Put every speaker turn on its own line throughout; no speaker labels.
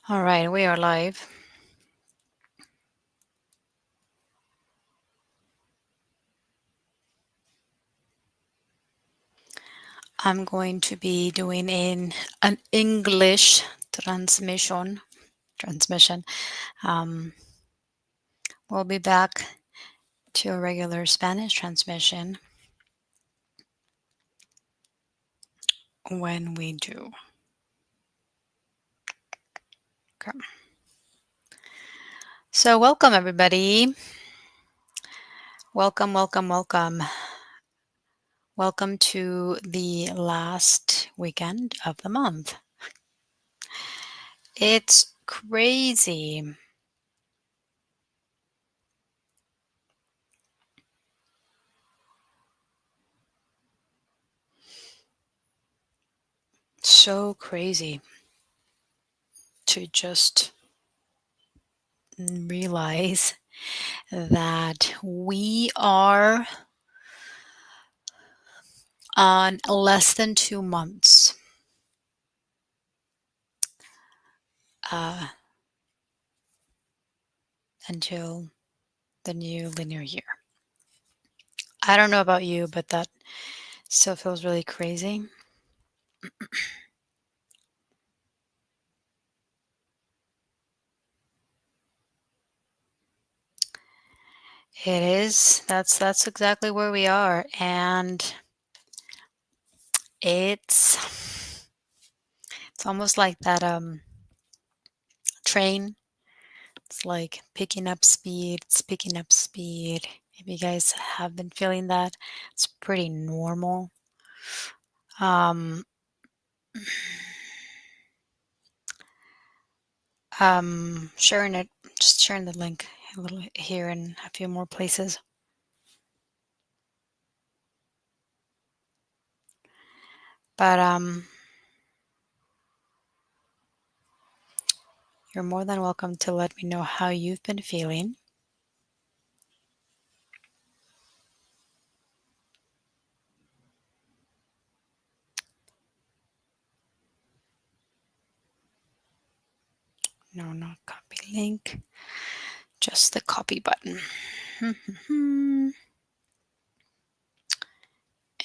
All right, we are live. I'm going to be doing an English transmission. Um, we'll be back to a regular Spanish transmission when we do. Okay. So welcome everybody. Welcome, welcome, welcome. Welcome to the last weekend of the month. It's crazy. So crazy to just realize that we are on less than 2 months uh, until the new linear year. I don't know about you, but that still feels really crazy. It is. That's exactly where we are, and it's almost like that train. It's like picking up speed. It's picking up speed. If you guys have been feeling that, it's pretty normal. Um, sharing it, just sharing the link a little here and a few more places. But you're more than welcome to let me know how you've been feeling. No, not copy link, just the copy button.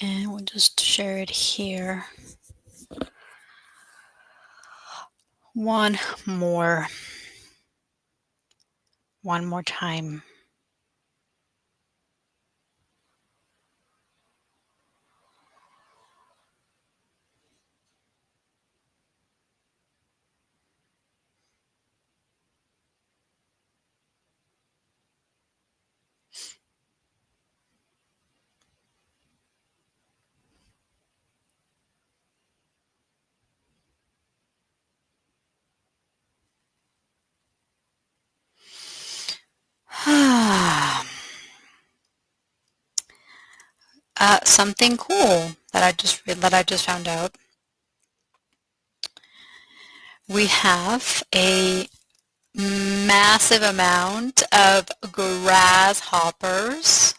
And we'll just share it here. One more. One more time. Something cool that I just found out. We have a massive amount of grasshoppers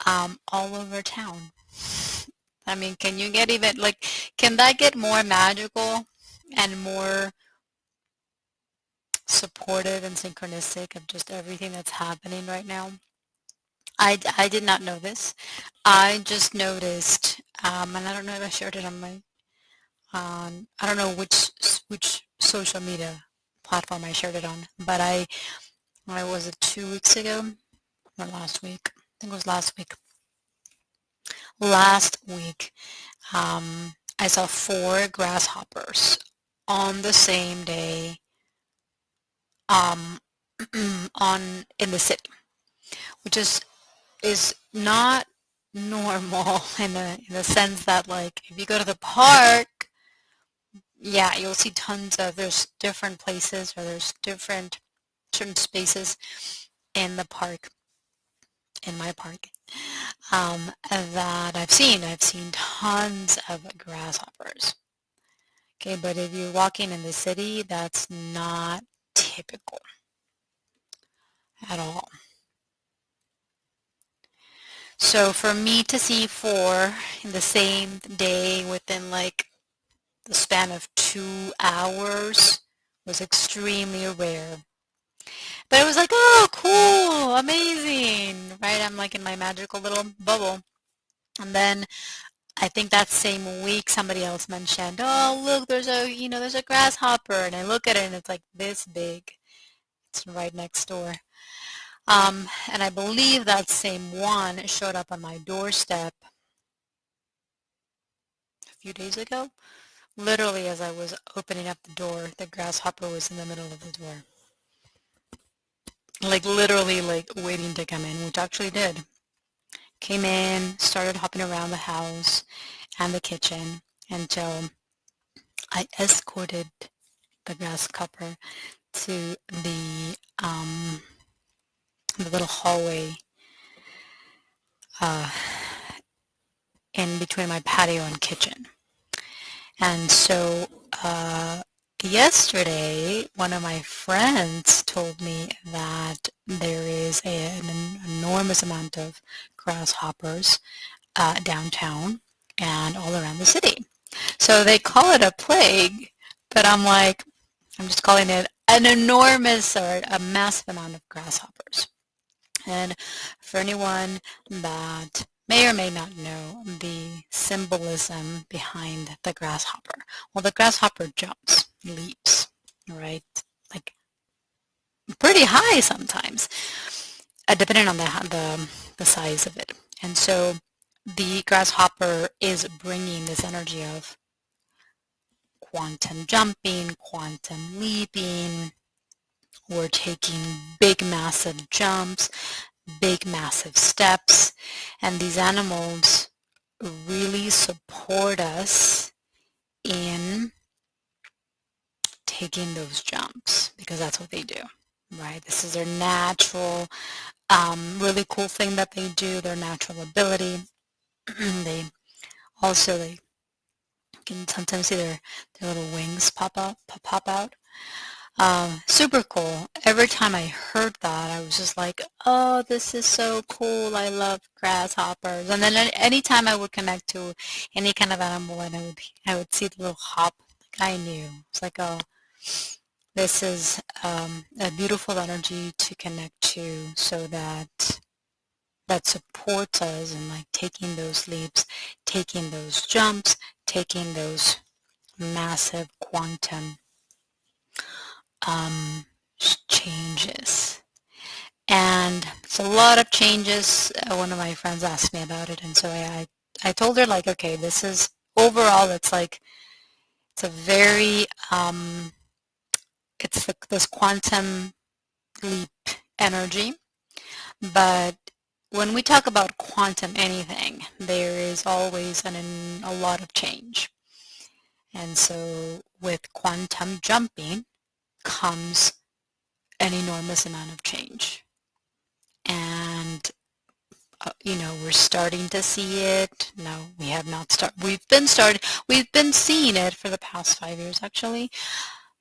all over town. I mean, can you get even like, can that get more magical and more supportive and synchronistic of just everything that's happening right now? I did not know this. I just noticed, and I don't know if I shared it on I don't know which social media platform I shared it on, but I was it 2 weeks ago or last week? I think it was last week. Last week, I saw 4 grasshoppers on the same day, um, on in the city, which is not normal in the sense that like if you go to the park, yeah, you'll see tons of there's different places or there's different certain spaces in the park in my park that I've seen. I've seen tons of grasshoppers. Okay, but if you're walking in the city, that's not typical at all. So for me to see 4 in the same day within like the span of 2 hours was extremely rare. But it was like, oh, cool, amazing, right? I'm like in my magical little bubble. And then I think that same week somebody else mentioned, oh, look, there's a grasshopper. And I look at it and it's like this big. It's right next door. And I believe that same one showed up on my doorstep a few days ago. Literally, as I was opening up the door, the grasshopper was in the middle of the door. Like literally like waiting to come in, which actually did. Came in, started hopping around the house and the kitchen until I escorted the grasshopper to the little hallway uh, in between my patio and kitchen. And so yesterday, one of my friends told me that there is an enormous amount of grasshoppers downtown and all around the city. So they call it a plague, but I'm just calling it an enormous or a massive amount of grasshoppers. And for anyone that may or may not know the symbolism behind the grasshopper, well, the grasshopper jumps, leaps, right? Like pretty high sometimes, depending on the size of it. And so the grasshopper is bringing this energy of quantum jumping, quantum leaping. We're taking big, massive jumps, big, massive steps, and these animals really support us in taking those jumps because that's what they do, right? This is their natural, really cool thing that they do, their natural ability. They also, they can sometimes see their little wings pop out. Super cool. Every time I heard that, I was just like, oh, this is so cool. I love grasshoppers. And then anytime I would connect to any kind of animal and I would see the little hop, like I knew. It's like, oh, this is a beautiful energy to connect to so that supports us in like taking those leaps, taking those jumps, taking those massive quantum changes. And it's a lot of changes. One of my friends asked me about it, and so I told her like, okay, this is overall. It's like it's a very it's this quantum leap energy. But when we talk about quantum anything, there is always a lot of change. And so with quantum jumping comes an enormous amount of change. And we're starting to see it. No, we have not started. We've been seeing it for the past 5 years actually,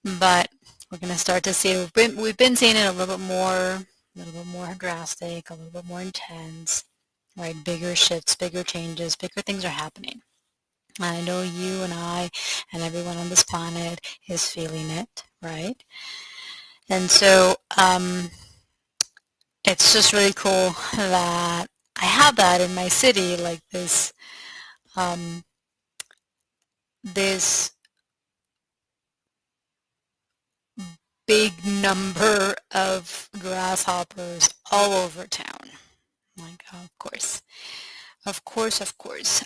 but we're going to start to see it. We've been seeing it a little bit more drastic, a little bit more intense, right? Bigger shifts, bigger changes, bigger things are happening. I know you and I and everyone on this planet is feeling it, right? And so it's just really cool that I have that in my city, like um, this big number of grasshoppers all over town. Like, oh, of course, of course, of course.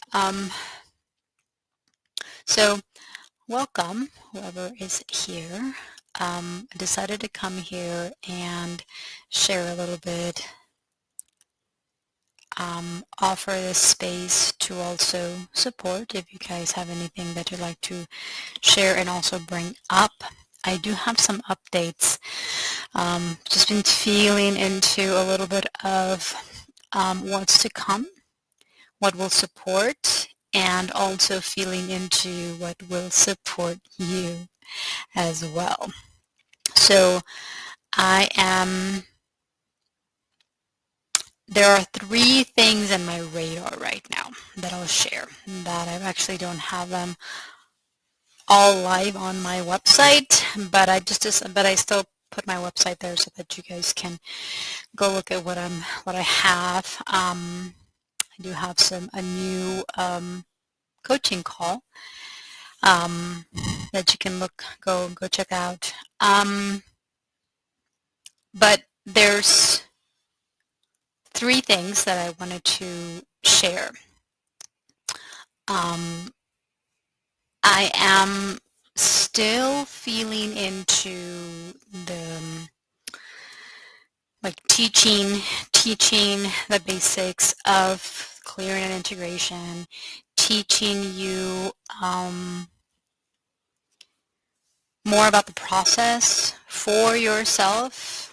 So welcome, whoever is here. I decided to come here and share a little bit, offer this space to also support if you guys have anything that you'd like to share and also bring up. I do have some updates. Just been feeling into a little bit of what's to come, what will support, and also feeling into what will support you as well. So there are 3 things in my radar right now that I'll share that I actually don't have them all live on my website, but I still put my website there so that you guys can go look at what I have. I do have a new coaching call that you can go check out. But there's 3 things that I wanted to share. I am still feeling into the like teaching the basics of clearing and integration, teaching you more about the process for yourself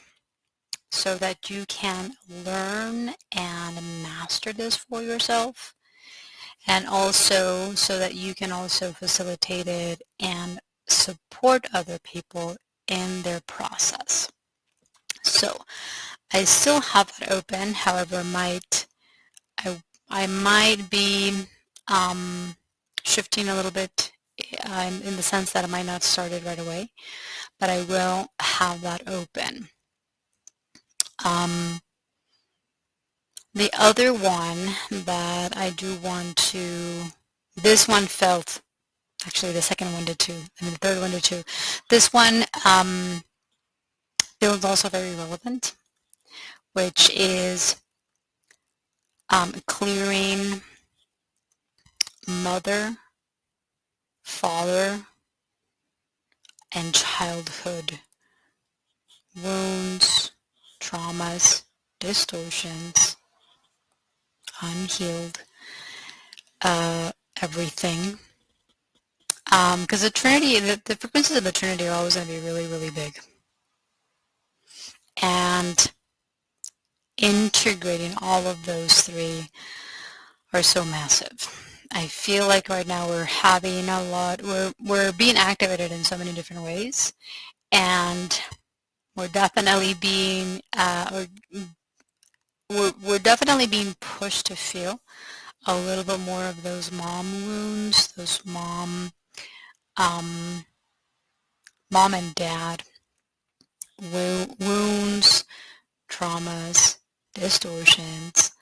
so that you can learn and master this for yourself, and also so that you can also facilitate it and support other people in their process. So I still have it open, however, I might be shifting a little bit in the sense that I might not start it right away, but I will have that open. The other one that I do want to, this one felt, actually the second one did too, and the third one did too. This one feels also very relevant, which is clearing mother, father, and childhood wounds, traumas, distortions, unhealed, everything. Because the Trinity, the frequencies of the Trinity are always going to be really, really big. And integrating all of those 3 are so massive. I feel like right now we're having a lot, we're being activated in so many different ways, and we're definitely being, we're definitely being pushed to feel a little bit more of those mom wounds, those mom and dad wounds, traumas, distortions,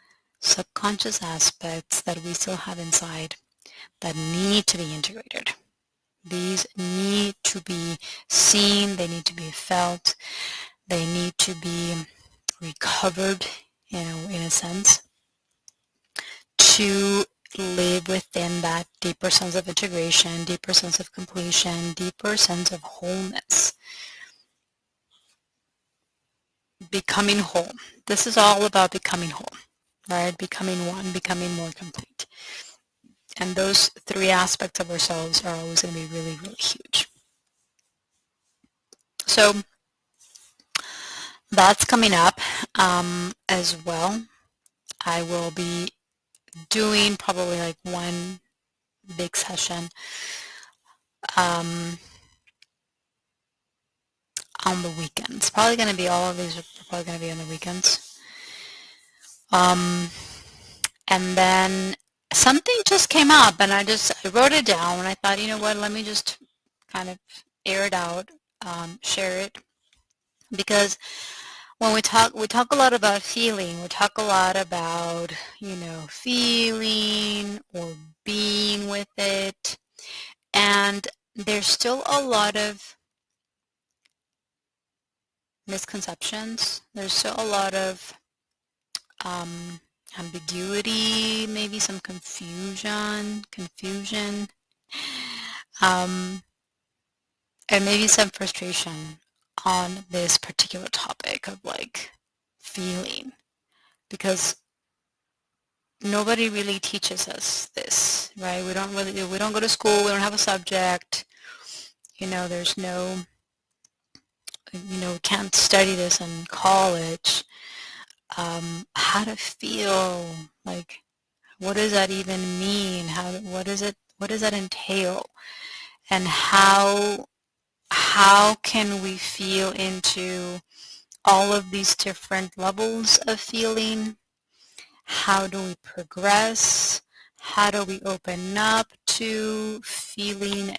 subconscious aspects that we still have inside that need to be integrated. These need to be seen, they need to be felt, they need to be recovered, in a sense, to live within that deeper sense of integration, deeper sense of completion, deeper sense of wholeness. Becoming whole. This is all about becoming whole, right? Becoming one, becoming more complete. And those 3 aspects of ourselves are always going to be really, really huge. So that's coming up as well. I will be doing probably like one big session on the weekends. Probably going to be, all of these are probably going to be on the weekends. And then something just came up, and I wrote it down, and I thought, you know what, let me just kind of air it out, share it, because when we talk a lot about feeling, we talk a lot about, feeling or being with it, and there's still a lot of misconceptions. There's still a lot of ambiguity, maybe some confusion, and maybe some frustration on this particular topic of like feeling, because nobody really teaches us this, right? We don't go to school, we don't have a subject, there's no, can't study this in college. How to feel, like, what does that even mean? What does that entail? And how can we feel into all of these different levels of feeling? How do we progress? How do we open up to feeling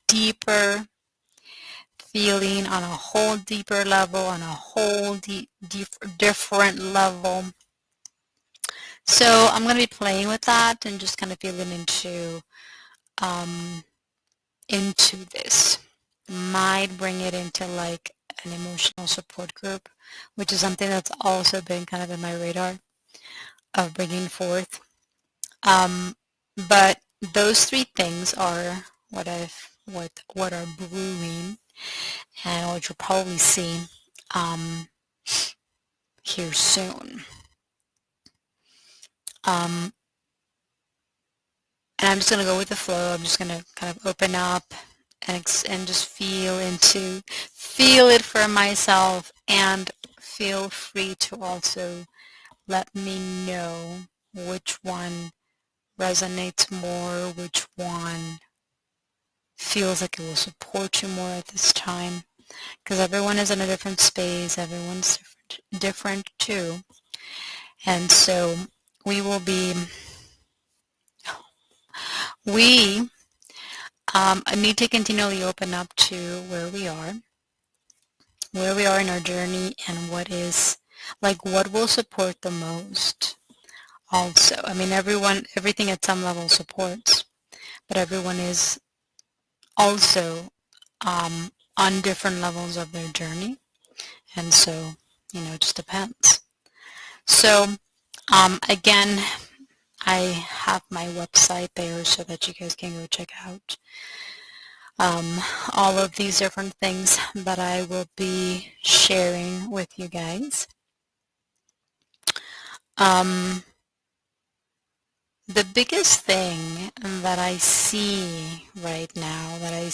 deeper feeling, on a whole deeper level, on a whole different level. So I'm going to be playing with that and just kind of feeling um, into this. Might bring it into like an emotional support group, which is something that's also been kind of in my radar of bringing forth. But those three things are what are brewing, and what you'll probably see um, here soon. And I'm just going to go with the flow. I'm just going to kind of open up and just feel it for myself, and feel free to also let me know which one resonates more, which one feels like it will support you more at this time, because everyone is in a different space, everyone's different too, and so we will be, we need to continually open up to where we are in our journey, and what will support the most also. I mean, everything at some level supports, but everyone is also on different levels of their journey, and so, it just depends. So, again, I have my website there so that you guys can go check out all of these different things that I will be sharing with you guys. The biggest thing that I see right now, that I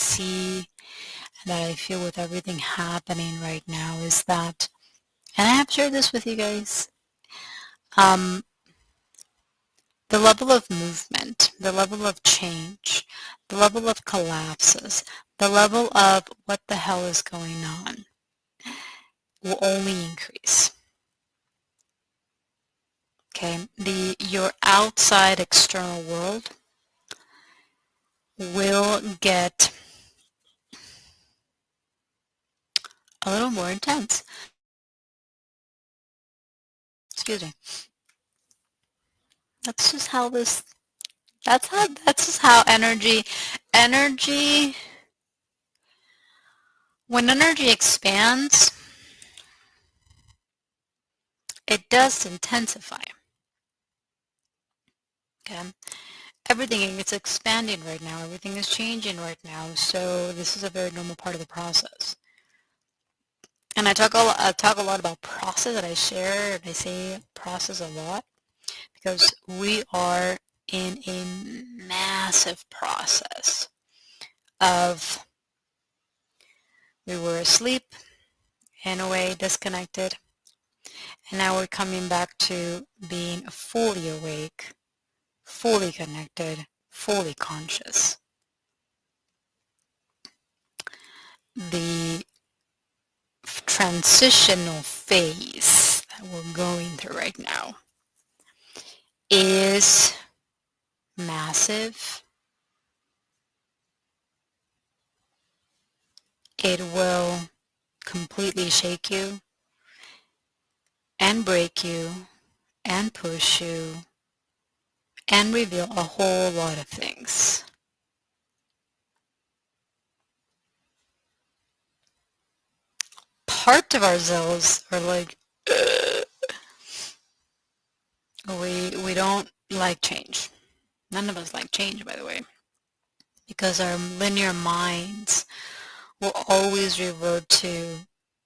feel with everything happening right now, is that, and I have shared this with you guys, the level of movement, the level of change, the level of collapses, the level of what the hell is going on will only increase. Okay, your outside external world will get a little more intense. Excuse me. That's just how this, that's just how energy, when energy expands, it does intensify. Okay? Everything is expanding right now. Everything is changing right now. So this is a very normal part of the process. And I talk a lot about process, that I share, and I say process a lot, because we are in a massive process of, we were asleep, in a way disconnected, and now we're coming back to being fully awake, fully connected, fully conscious. The transitional phase that we're going through right now is massive. It will completely shake you and break you and push you and reveal a whole lot of things. Part of ourselves are like, we don't like change. None of us like change, by the way, because our linear minds will always revert to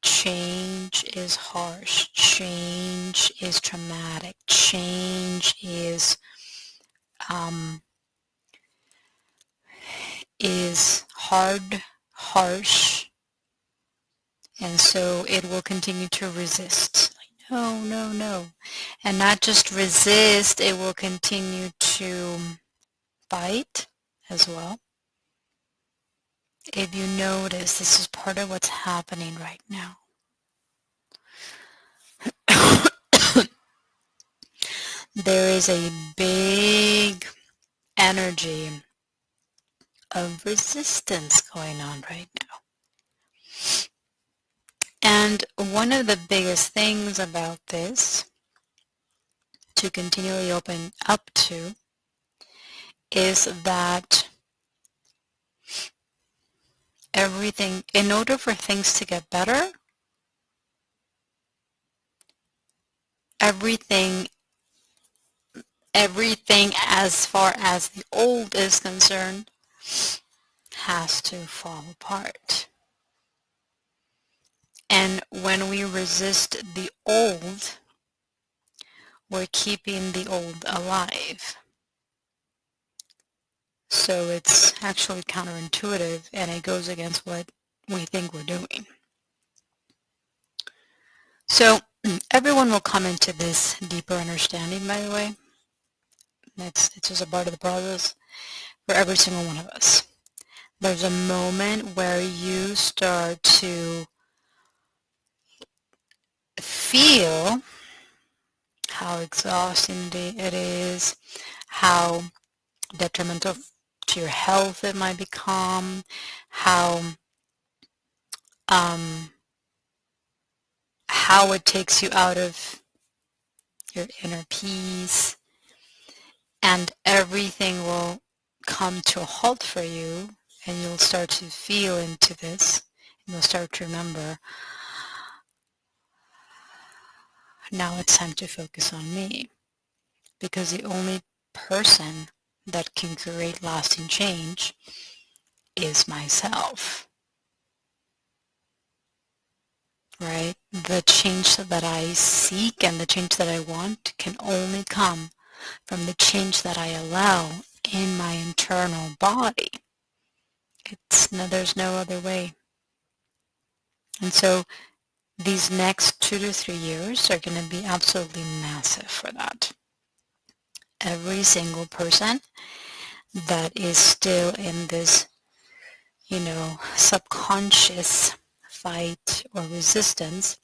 change is harsh, change is traumatic, change is hard, harsh, and so it will continue to resist. Like, no, no, no. And not just resist, it will continue to fight as well. If you notice, this is part of what's happening right now. There is a big energy of resistance going on right now. And one of the biggest things about this to continually open up to is that everything, in order for things to get better, everything as far as the old is concerned has to fall apart. And when we resist the old, we're keeping the old alive. So it's actually counterintuitive, and it goes against what we think we're doing. So everyone will come into this deeper understanding, by the way. It's just a part of the process for every single one of us. There's a moment where you start to feel how exhausting it is, how detrimental to your health it might become, how it takes you out of your inner peace, and everything will come to a halt for you, and you'll start to feel into this, and you'll start to remember, now it's time to focus on me, because the only person that can create lasting change is myself, right? The change that I seek and the change that I want can only come from the change that I allow in my internal body. There's no other way. And so these next 2 to 3 years are going to be absolutely massive for that. Every single person that is still in this, subconscious fight or resistance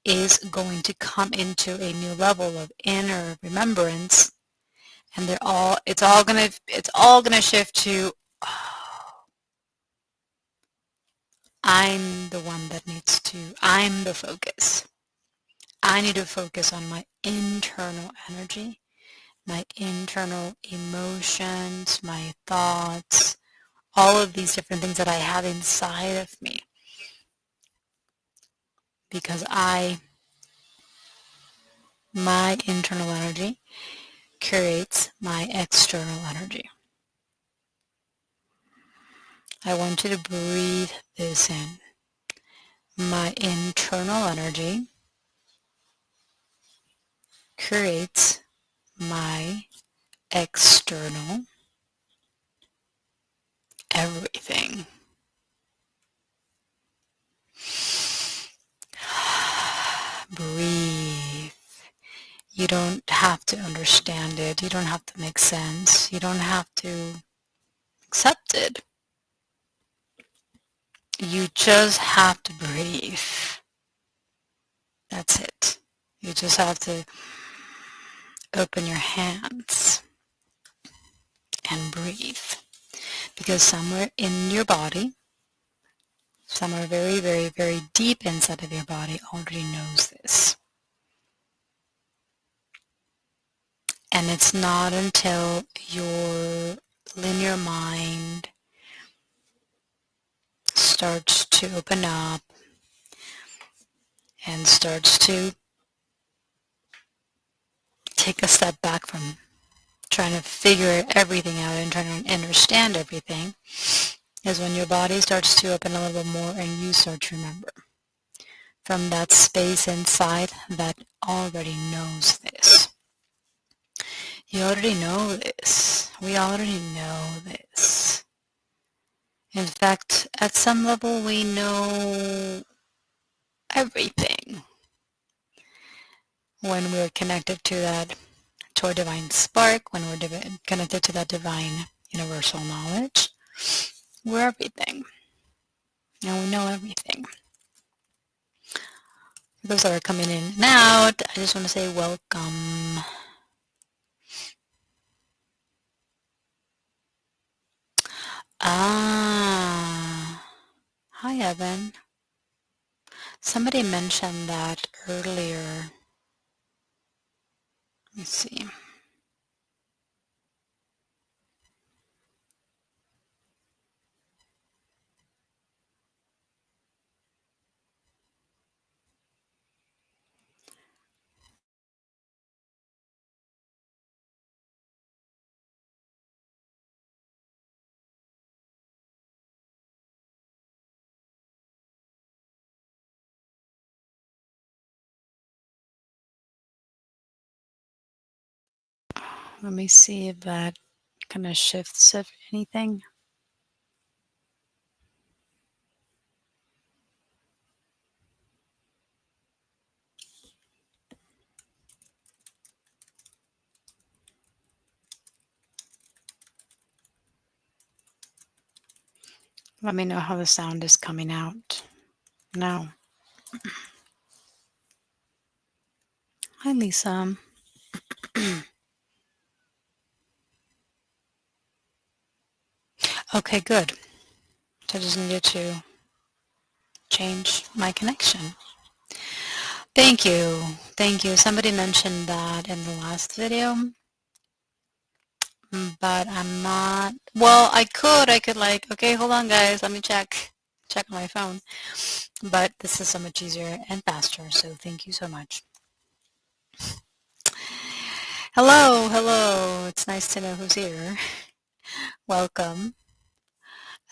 is going to come into a new level of inner remembrance, and it's all gonna shift to, oh, I'm the one that I'm the focus. I need to focus on my internal energy, my internal emotions, my thoughts, all of these different things that I have inside of me. Because my internal energy creates my external energy. I want you to breathe this in. My internal energy creates my external everything. Breathe. You don't have to understand it. You don't have to make sense. You don't have to accept it. You just have to breathe. That's it. You just have to open your hands and breathe. Because somewhere in your body, somewhere very, very, very deep inside of your body already knows this. And it's not until your linear mind starts to open up and starts to take a step back from trying to figure everything out and trying to understand everything, is when your body starts to open a little bit more and you start to remember from that space inside that already knows this. You already know this. We already know this. In fact, at some level, we know everything when we're connected to our divine spark, when we're connected to that divine universal knowledge. We're everything. And we know everything. For those that are coming in and out, I just want to say welcome. Ah. Hi, Evan. Somebody mentioned that earlier. Let me see. Let me see if that kind of shifts if anything. Let me know how the sound is coming out now. Hi, Lisa. Okay, good. So I just needed to change my connection. Thank you. Thank you. Somebody mentioned that in the last video, but I'm not. Well, I could like, okay, hold on, guys. Let me check my phone. But this is so much easier and faster. So thank you so much. Hello, hello. It's nice to know who's here. Welcome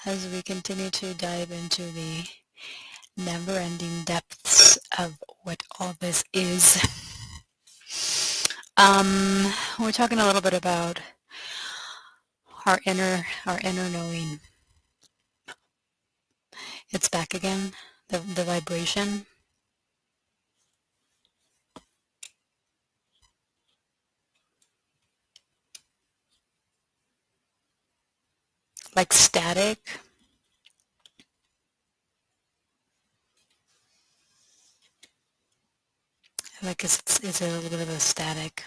as we continue to dive into the never-ending depths of what all this is. We're talking a little bit about our inner knowing. It's back again, the vibration, like static. Like it's a little bit of a static.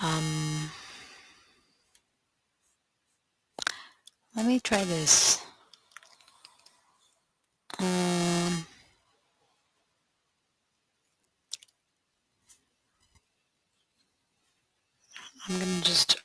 Um, Let me try this. Um, I'm gonna just.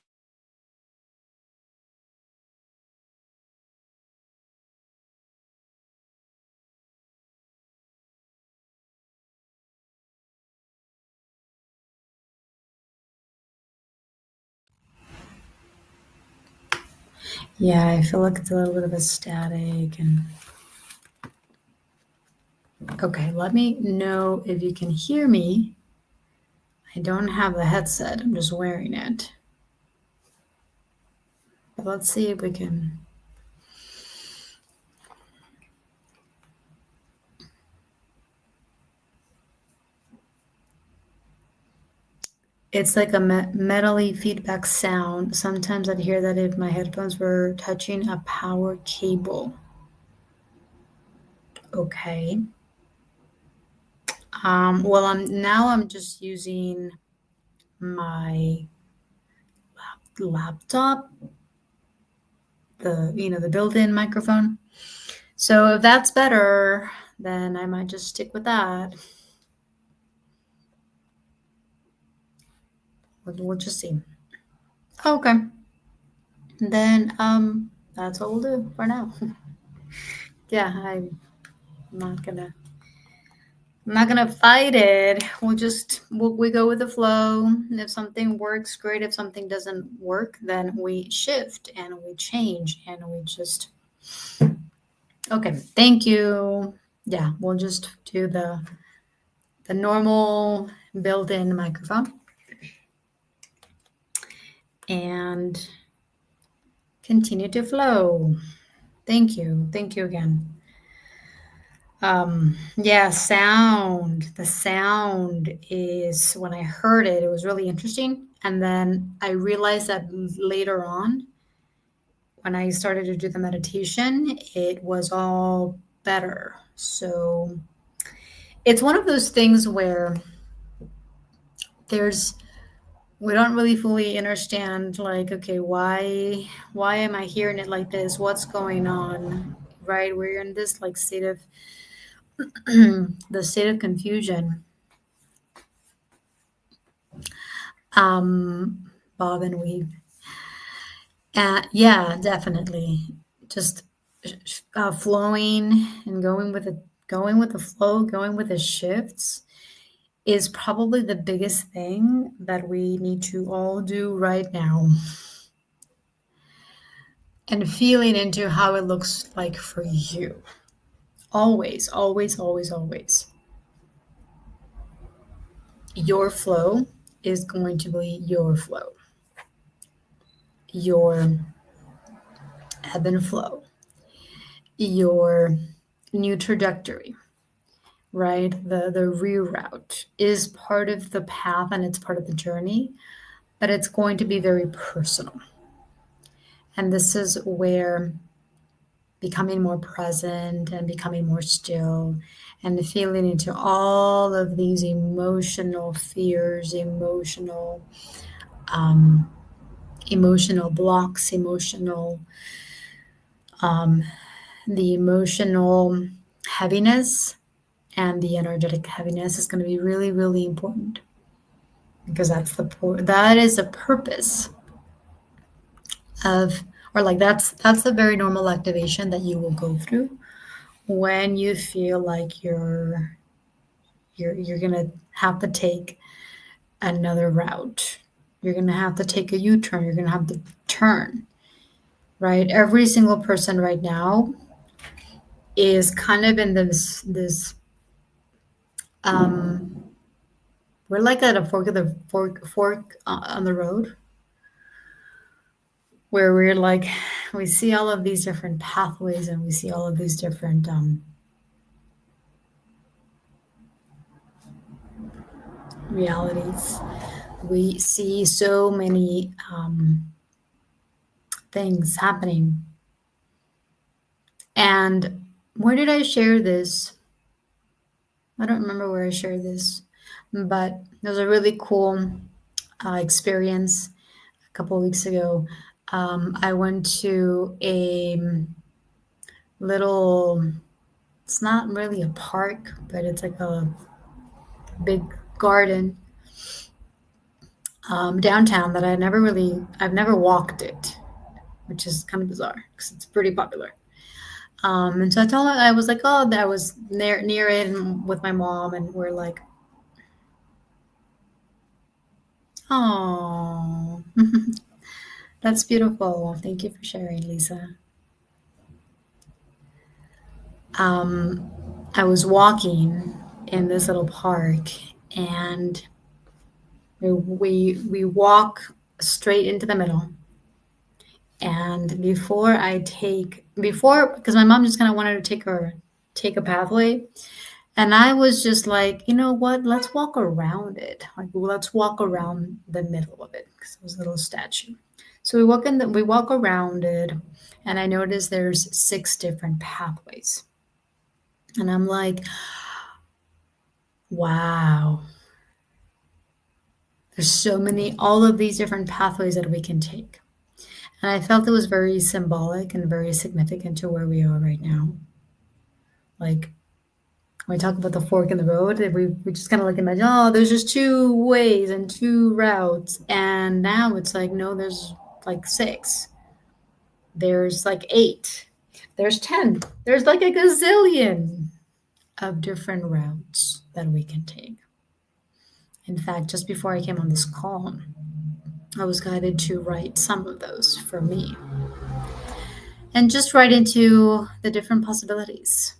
Yeah, I feel like it's a little bit of a static and. Okay, let me know if you can hear me. I don't have the headset, I'm just wearing it. But let's see if we can. It's like a metally feedback sound. Sometimes I'd hear that if my headphones were touching a power cable. Okay. Well, I'm just using my laptop, the built-in microphone. So if that's better, then I might just stick with that. We'll just see. Okay. Then that's what we'll do for now. Yeah, not gonna I'm not gonna fight it. We go with the flow. And if something works, great. If something doesn't work, then we shift and we change and we just okay. Thank you. Yeah, we'll just do the normal built-in microphone and continue to flow. Thank you. Thank you again. Yeah, sound. The sound is when I heard it, it was really interesting. And then I realized that later on, when I started to do the meditation, it was all better. So it's one of those things where there's
we don't really fully understand, like, okay, why am I hearing it like this? What's going on? Right? We're in this like state of the state of confusion. Bob and weave. Yeah, definitely. Just flowing and going with the flow, going with the shifts is probably the biggest thing that we need to all do right now. And feeling into how it looks like for you. Always, always, always, always. Your flow is going to be your flow, your ebb and flow, your new trajectory, right? The reroute is part of the path and it's part of the journey, but it's going to be very personal. And this is where becoming more present and becoming more still and feeling into all of these emotional fears, um, emotional blocks, um, the emotional heaviness and the energetic heaviness is going to be really, really important because that is the purpose of, or like that's a very normal activation that you will go through when you feel like you're gonna have to take another route. You're gonna have to take a U-turn. You're gonna have to turn, right? Every single person right now is kind of in this um we're like at a fork on the road where we're like we see all of these different pathways and we see all of these different realities. We see so many things happening. And where did I share this? I don't remember where I shared this, but it was a really cool experience a couple of weeks ago. I went to a little, it's not really a park, but it's like a big garden downtown that I've never walked it, which is kind of bizarre because it's pretty popular. And so I told her, I was like, oh, that was near it and with my mom, and we're like, oh, that's beautiful. Thank you for sharing, Lisa. Um, I was walking in this little park, and we walk straight into the middle. And before, because my mom just kind of wanted to take a pathway, and I was just like, you know what? Let's walk around it. Like, let's walk around the middle of it because it was a little statue. So we walk around it, and I noticed there's 6 different pathways, and I'm like, wow, there's so many, all of these different pathways that we can take. And I felt it was very symbolic and very significant to where we are right now. Like when we talk about the fork in the road, we just kind of like imagine, oh, there's just 2 ways and 2 routes. And now it's like, no, there's like 6. There's like 8. There's 10. There's like a gazillion of different routes that we can take. In fact, just before I came on this call, I was guided to write some of those for me and just write into the different possibilities,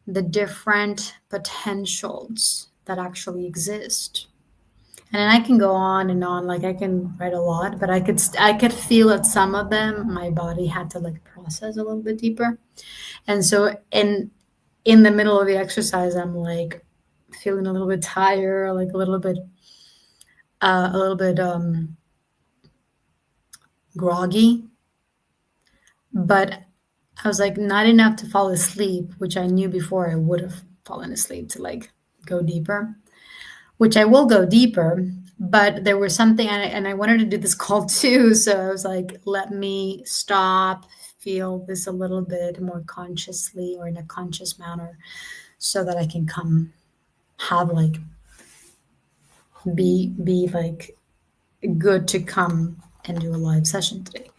the different potentials that actually exist. And then I can go on and on, like I can write a lot, but I could feel that some of them my body had to like process a little bit deeper. And so in the middle of the exercise, I'm like feeling a little bit tired, like a little bit groggy, but I was like not enough to fall asleep, which I knew before I would have fallen asleep to like go deeper, which I will go deeper. But there was something, and I wanted to do this call too. So I was like, let me stop, feel this a little bit more consciously or in a conscious manner so that I can come have like be like good to come and do a live session today.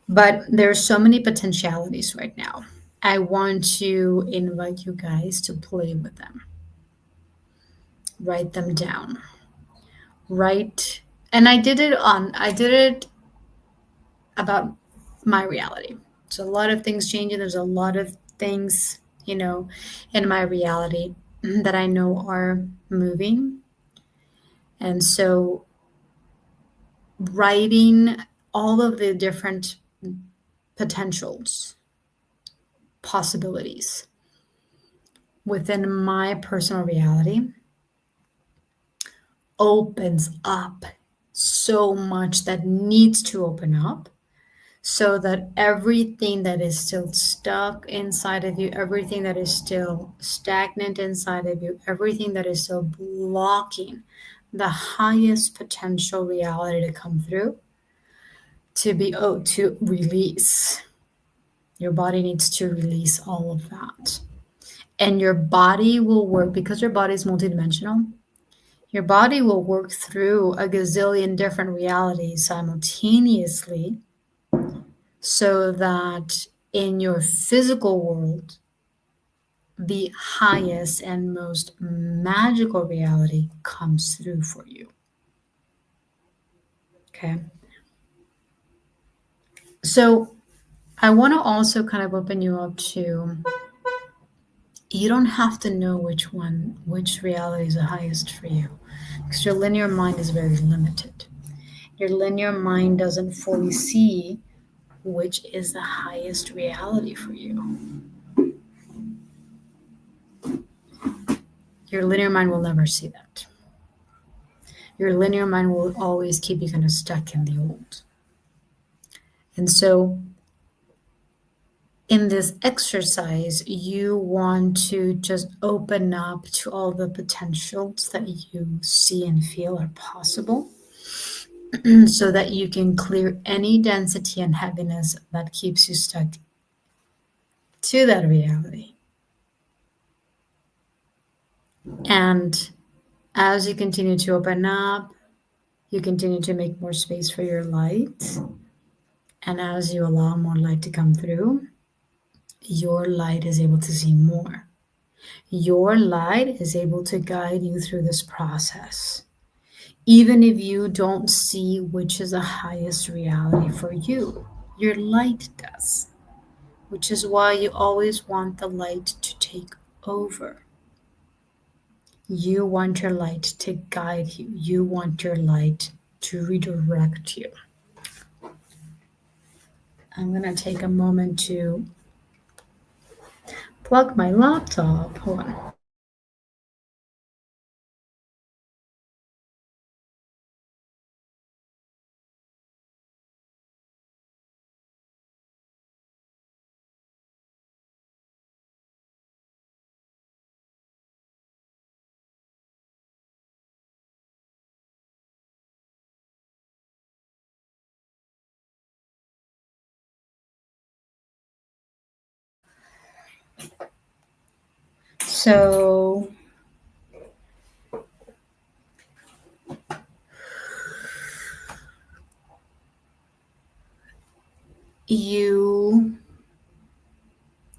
But there's so many potentialities right now. I want to invite you guys to play with them. Write them down. Write, and I did it about my reality. So a lot of things changing. There's a lot of things, in my reality that I know are moving. And so writing all of the different potentials, possibilities within my personal reality opens up so much that needs to open up so that everything that is still stuck inside of you, everything that is still stagnant inside of you, everything that is still blocking the highest potential reality to come through, to release. Your body needs to release all of that. And your body will work because your body is multidimensional. Your body will work through a gazillion different realities simultaneously so that in your physical world, the highest and most magical reality comes through for you. Okay. So I want to also kind of open you up to, you don't have to know which reality is the highest for you because your linear mind is very limited. Your linear mind doesn't fully see which is the highest reality for you. Your linear mind will never see that. Your linear mind will always keep you kind of stuck in the old. And so, in this exercise, you want to just open up to all the potentials that you see and feel are possible so that you can clear any density and heaviness that keeps you stuck to that reality. And as you continue to open up, you continue to make more space for your light. And as you allow more light to come through, your light is able to see more. Your light is able to guide you through this process, even if you don't see which is the highest reality for you. Your light does, which is why you always want the light to take over. You want your light to guide you. You want your light to redirect you. I'm going to take a moment to plug my laptop. Hold on. So, you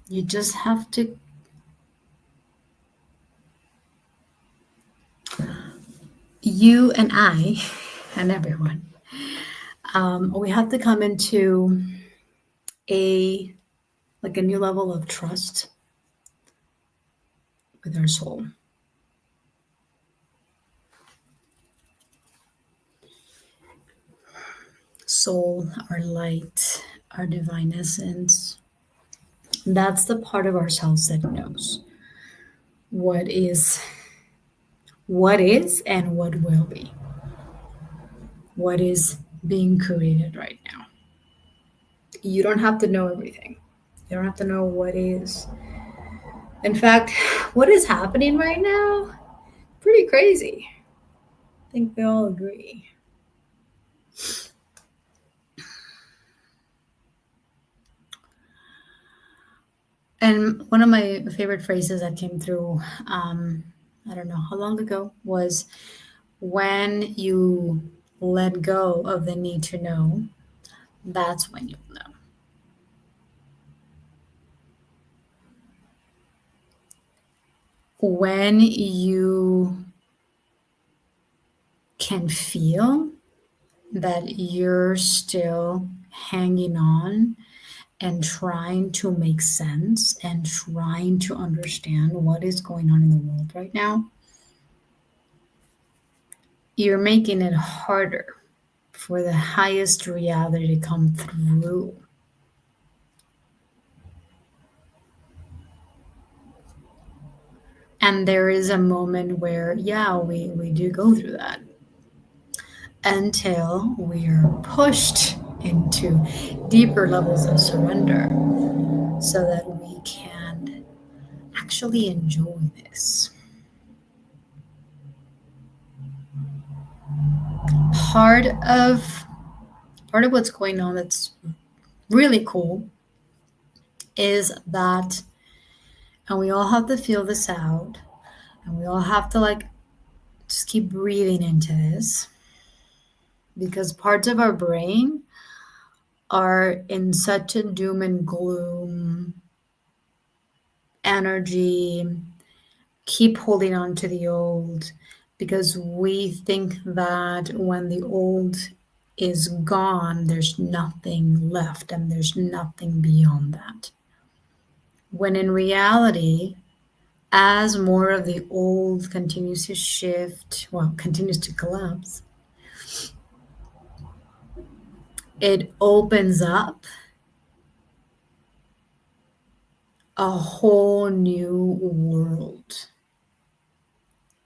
you just have to, you and I and everyone, we have to come into a like a new level of trust with our soul. Soul, our light, our divine essence. That's the part of ourselves that knows what is and what will be. What is being created right now. You don't have to know everything. You don't have to know what is. In fact, what is happening right now, pretty crazy. think we all agree. And one of my favorite phrases that came through, I don't know how long ago, was when you let go of the need to know, that's when you'll know. When you can feel that you're still hanging on and trying to make sense and trying to understand what is going on in the world right now, you're making it harder for the highest reality to come through. And there is a moment where, yeah, we do go through that until we are pushed into deeper levels of surrender so that we can actually enjoy this. Part of part of what's going on that's really cool is that, and we all have to feel this out, and we all have to like just keep breathing into this, because parts of our brain are in such a doom and gloom energy, keep holding on to the old, because we think that when the old is gone, there's nothing left and there's nothing beyond that. When in reality, as more of the old continues to shift, well, continues to collapse, it opens up a whole new world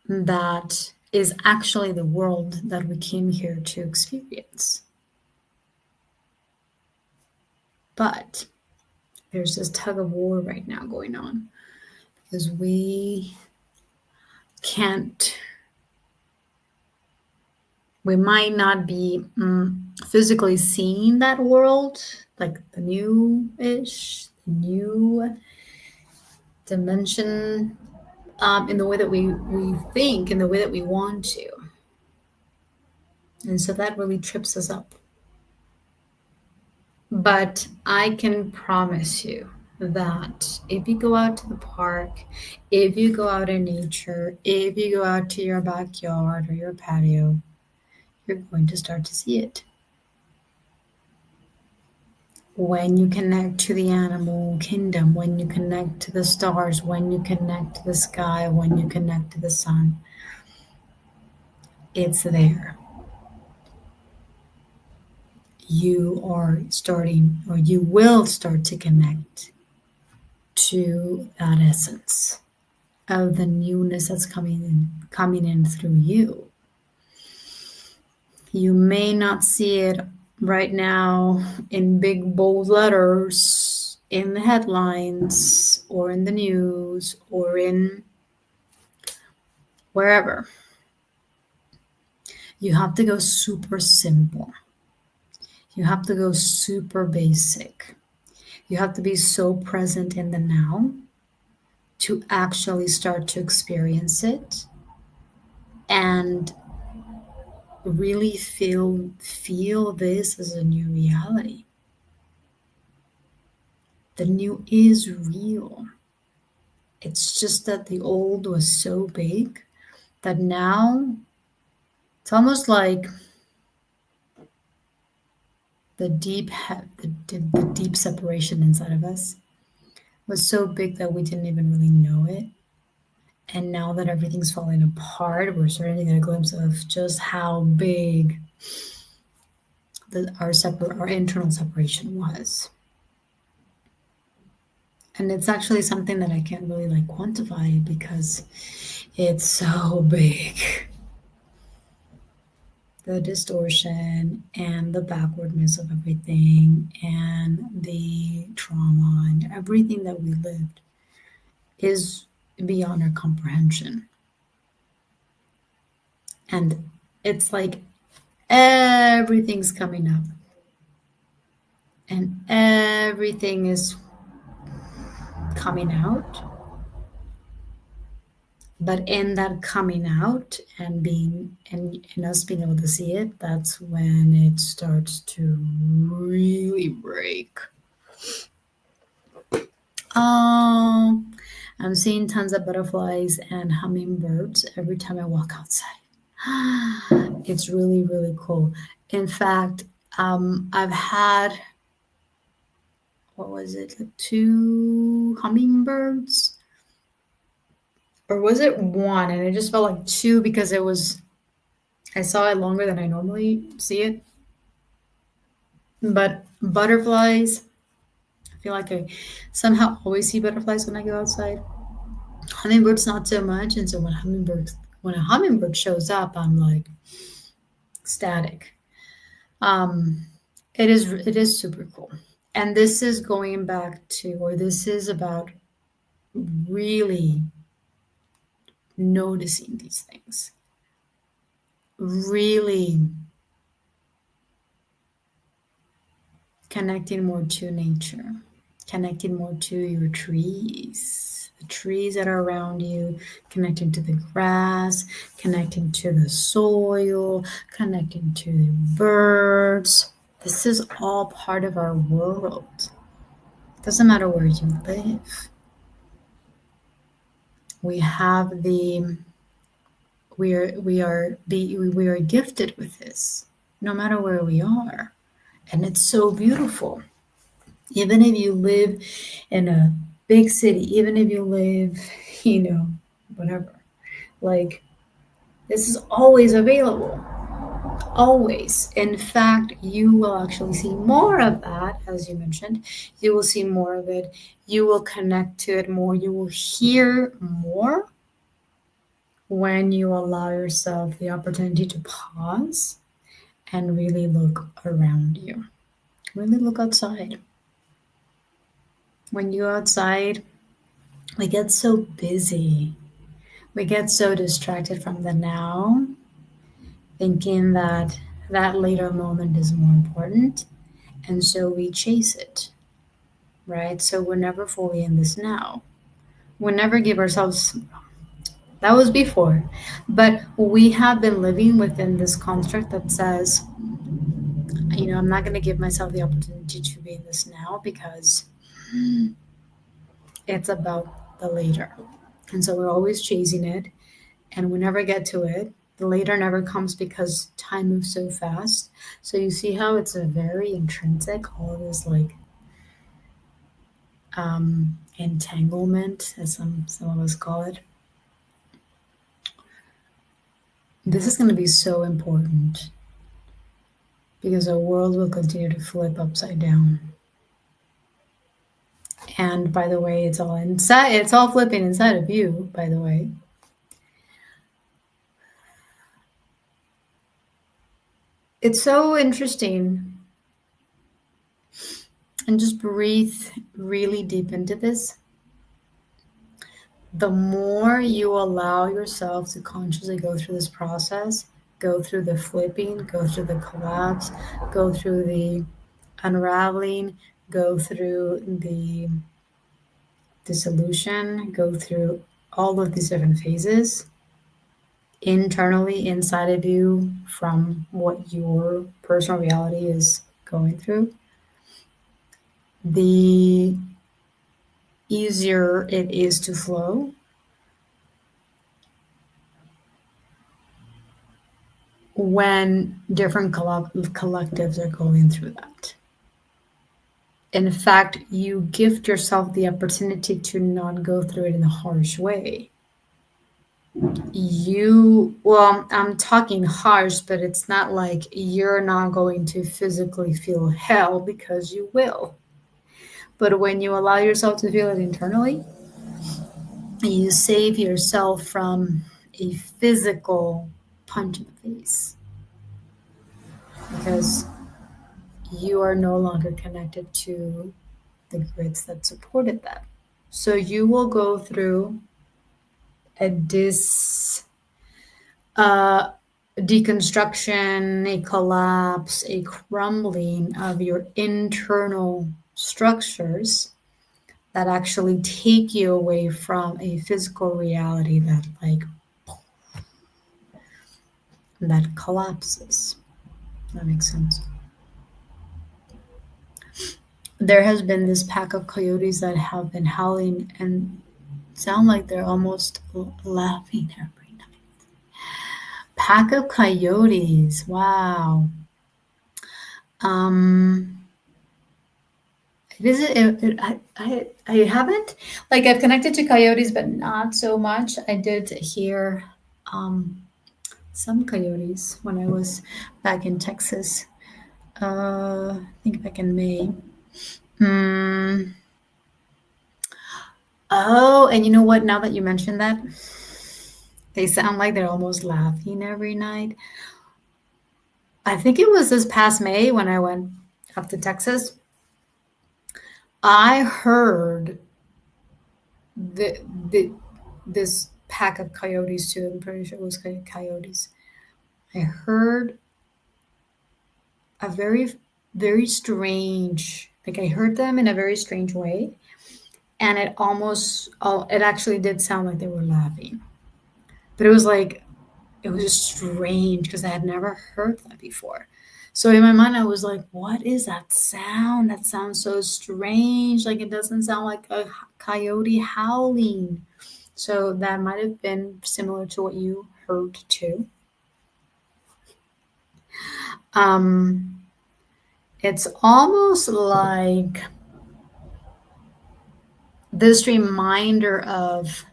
that is actually the world that we came here to experience. But there's this tug of war right now going on because can't, we might not be physically seeing that world, like the new ish, new dimension, in the way that we think, in the way that we want to. And so that really trips us up. But I can promise you that if you go out to the park, if you go out in nature, if you go out to your backyard or your patio, you're going to start to see it. When you connect to the animal kingdom, when you connect to the stars, when you connect to the sky, when you connect to the sun, it's there. You are starting, or you will start to connect to that essence of the newness that's coming in through you. You may not see it right now in big bold letters in the headlines or in the news or in wherever. You have to go super simple. You have to go super basic. You have to be so present in the now to actually start to experience it and really feel this as a new reality. The new is real. It's just that the old was so big that now it's almost like the deep separation inside of us was so big that we didn't even really know it. And now that everything's falling apart, we're starting to get a glimpse of just how big our internal separation was. And it's actually something that I can't really like quantify because it's so big. The distortion and the backwardness of everything and the trauma and everything that we lived is beyond our comprehension. And It's like everything's coming up and everything is coming out. But in that coming out and being and us being able to see it, that's when it starts to really break. Oh, I'm seeing tons of butterflies and hummingbirds every time I walk outside. It's really, really cool. In fact, I've had, what was it, like two hummingbirds? Or was it one? And it just felt like two because it was, I saw it longer than I normally see it. But butterflies, I feel like I somehow always see butterflies when I go outside. Hummingbirds not so much, and so when a hummingbird shows up, I'm like ecstatic. Um, it is super cool, and this is going back to, or this is about really noticing these things, really connecting more to nature, connecting more to your trees, the trees that are around you, connecting to the grass, connecting to the soil, connecting to the birds. This is all part of our world. It doesn't matter where you live. We have the we are gifted with this, no matter where we are, and it's so beautiful. Even if you live in a big city, even if you live, you know, whatever, like this is always available. Always. In fact, you will actually see more of that, as you mentioned. You will see more of it. You will connect to it more. You will hear more when you allow yourself the opportunity to pause and really look around you. Really look outside. When you're outside, we get so busy. We get so distracted from the now, thinking that that later moment is more important. And so we chase it, right? So we're never fully in this now. We never give ourselves, that was before, but we have been living within this construct that says, I'm not going to give myself the opportunity to be in this now because it's about the later. And so we're always chasing it and we never get to it. The later never comes because time moves so fast. So you see how it's a very intrinsic, all of this like entanglement, as some of us call it. This is going to be so important because our world will continue to flip upside down. And by the way, it's all inside. It's all flipping inside of you. By the way, it's so interesting. And just breathe really deep into this. The more you allow yourself to consciously go through this process, go through the flipping, go through the collapse, go through the unraveling, go through the dissolution, go through all of these different phases internally inside of you from what your personal reality is going through, the easier it is to flow when different collectives are going through that. In fact, you gift yourself the opportunity to not go through it in a harsh way. Well, I'm talking harsh, but it's not like you're not going to physically feel hell because you will. But when you allow yourself to feel it internally, you save yourself from a physical punch in the face because you are no longer connected to the grids that supported that. So you will go through a uh, deconstruction, a collapse, a crumbling of your internal structures that actually take you away from a physical reality that collapses. That makes sense. There has been this pack of coyotes that have been howling and sound like they're almost laughing every night. Pack of coyotes. Wow. Um, it is. I haven't like I've connected to coyotes, but not so much. I did hear um, some coyotes when I was back in Texas. I think back in May. Hmm. Oh, and you know what? Now that you mentioned that, they sound like they're almost laughing every night. I think it was this past May when I went up to Texas. I heard the this pack of coyotes too. I'm pretty sure it was coyotes. I heard a very strange. Like I heard them in a very strange way, and it actually did sound like they were laughing. But it was just strange because I had never heard that before. So in my mind, I was like, "What is that sound? That sounds so strange. Like it doesn't sound like a coyote howling." So that might have been similar to what you heard too. Um, it's almost like this reminder of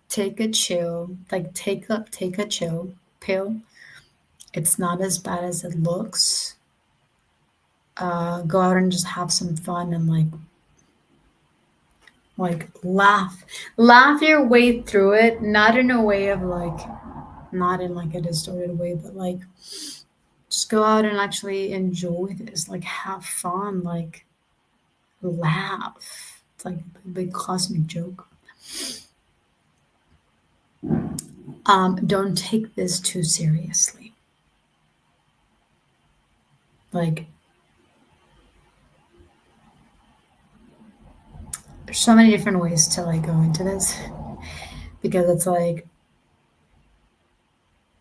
take a chill, like take a chill pill. It's not as bad as it looks. Go out and just have some fun and laugh your way through it, not in a way of not in like a distorted way, but like just go out and actually enjoy this, like have fun, like laugh. It's like a big cosmic joke. Don't take this too seriously. Like there's so many different ways to like go into this because it's like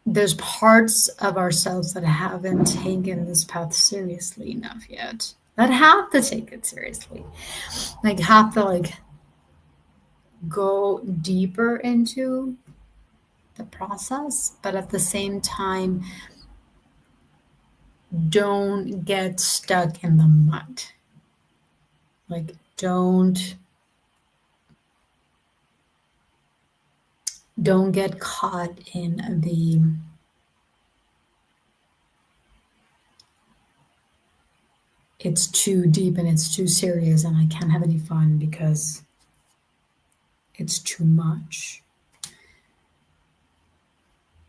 there's parts of ourselves that haven't taken this path seriously enough yet. That have to take it seriously. Like have to like go deeper into the process, but at the same time don't get stuck in the mud. Like don't get caught in the it's too deep and it's too serious and I can't have any fun because it's too much.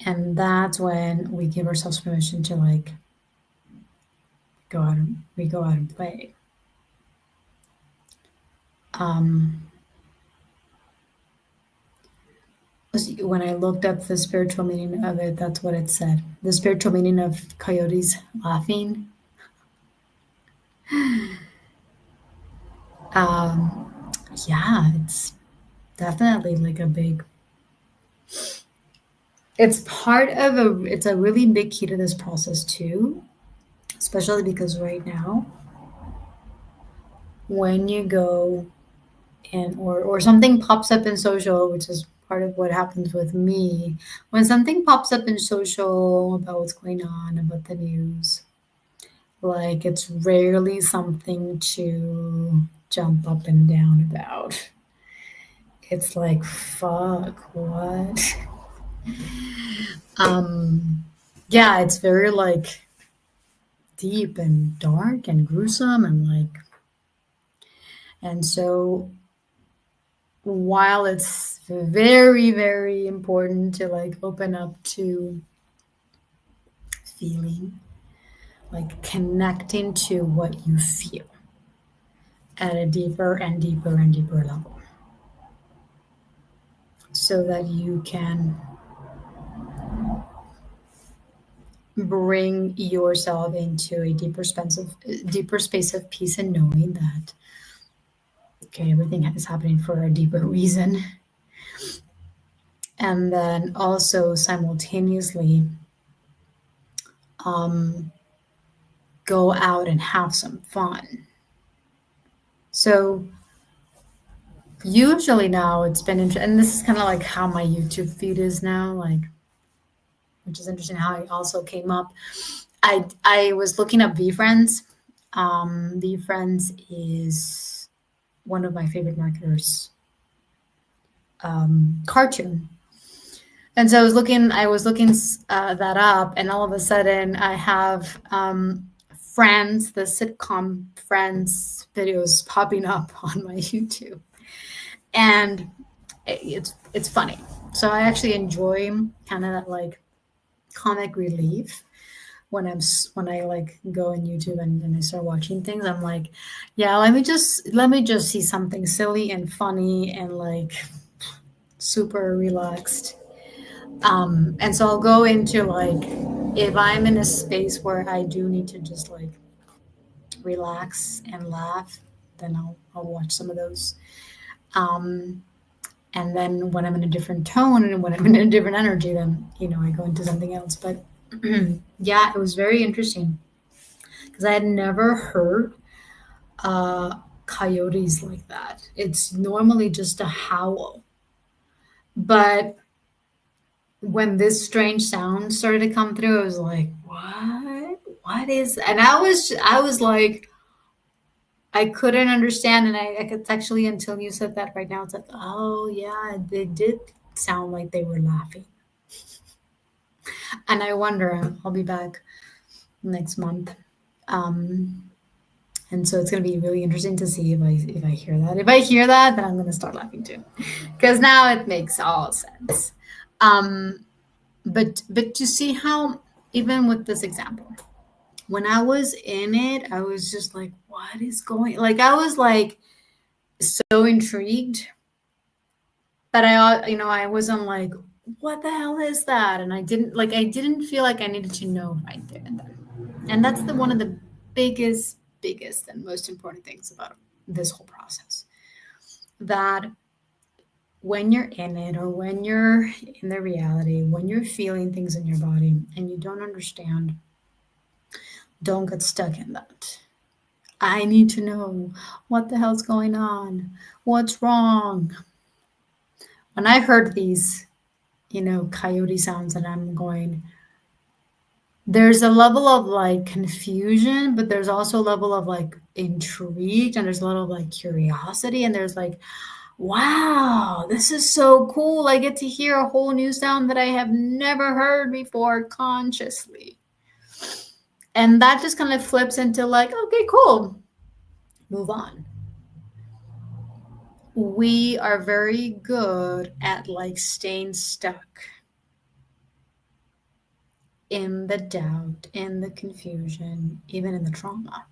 And that's when we give ourselves permission to like go out and play. Um, when I looked up the spiritual meaning of it, that's what it said. The spiritual meaning of coyotes laughing. Um, yeah, it's definitely like a big. It's part of a. It's a really big key to this process too, especially because right now, when you go and or something pops up in social, which is part of what happens with me, when something pops up in social about what's going on, about the news, like it's rarely something to jump up and down about. It's like, fuck, what? Um, yeah, it's very like deep and dark and gruesome and like, and so while it's very, very important to like open up to feeling, like connecting to what you feel at a deeper and deeper and deeper level so that you can bring yourself into a deeper space of peace and knowing that okay, everything is happening for a deeper reason, and then also simultaneously um, go out and have some fun. So usually now it's been and this is kind of like how my YouTube feed is now, like which is interesting how it also came up. I was looking up VFriends. VFriends is one of my favorite marketers cartoon. And so I was looking that up, and all of a sudden I have Friends, the sitcom Friends videos popping up on my YouTube, and it's funny. So I actually enjoy kind of that like comic relief when I like go on YouTube and I start watching things. I'm like, yeah, let me just see something silly and funny and like super relaxed. And so I'll go into like if I'm in a space where I do need to just like relax and laugh, then I'll watch some of those. Um, and then when I'm in a different tone and when I'm in a different energy, then I go into something else. But yeah, it was very interesting because I had never heard uh, coyotes like that. It's normally just a howl, but when this strange sound started to come through, I was like, "What? What is?" And I was like, I couldn't understand, and I could actually until you said that right now, it's like, oh yeah, they did sound like they were laughing, and I wonder, I'll be back next month, and so it's gonna be really interesting to see if I hear that. If I hear that, then I'm gonna start laughing too, because now it makes all sense. Um, but to see how even with this example when I was in it, I was just like, what is going like I was like so intrigued, but I wasn't like, what the hell is that? And I didn't feel like I needed to know right there and then. And that's the one of the biggest and most important things about this whole process. That when you're in it or when you're in the reality, when you're feeling things in your body and you don't understand, don't get stuck in that. I need to know what the hell's going on. What's wrong? When I heard these, coyote sounds, and I'm going, there's a level of like confusion, but there's also a level of like intrigue, and there's a level of like curiosity, and there's like, wow, this is so cool. I get to hear a whole new sound that I have never heard before consciously. And that just kind of flips into like, okay, cool, move on. We are very good at like staying stuck in the doubt, in the confusion, even in the trauma,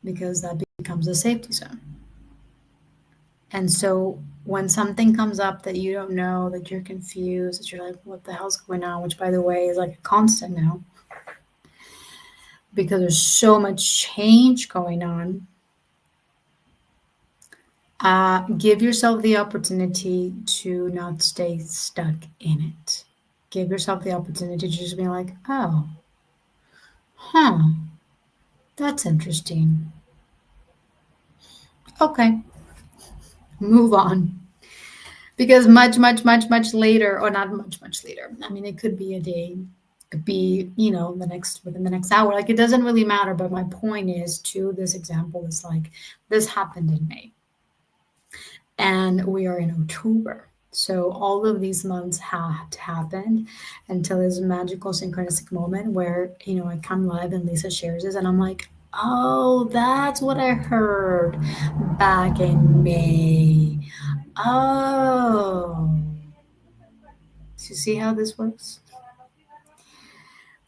because that becomes a safety zone. And so when something comes up that you don't know, that you're confused, that you're like, what the hell's going on? Which, by the way, is like a constant now because there's so much change going on. Give yourself the opportunity to not stay stuck in it. Give yourself the opportunity to just be like, oh, huh, that's interesting. Okay, move on. Because much, much, much, much later, or not much, much later. I mean, it could be a day, it could be, within the next hour. Like, it doesn't really matter. But my point is to this example is like, this happened in May and we are in October. So all of these months had happened until this magical synchronistic moment where, I come live and Lisa shares this and I'm like, oh, that's what I heard back in May. Oh, so you see how this works?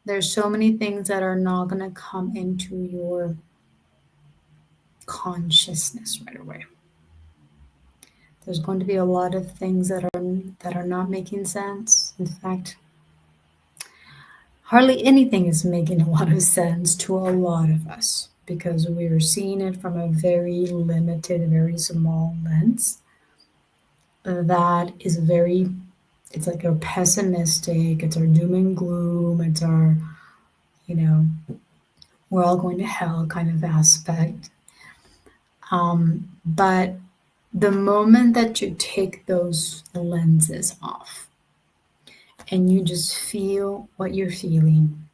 There's so many things that are not going to come into your consciousness right away. There's going to be a lot of things that are not making sense. In fact, hardly anything is making a lot of sense to a lot of us because we're seeing it from a very limited, very small lens that is very, it's like our pessimistic, it's our doom and gloom, it's our, you know, we're all going to hell kind of aspect. But the moment that you take those lenses off and you just feel what you're feeling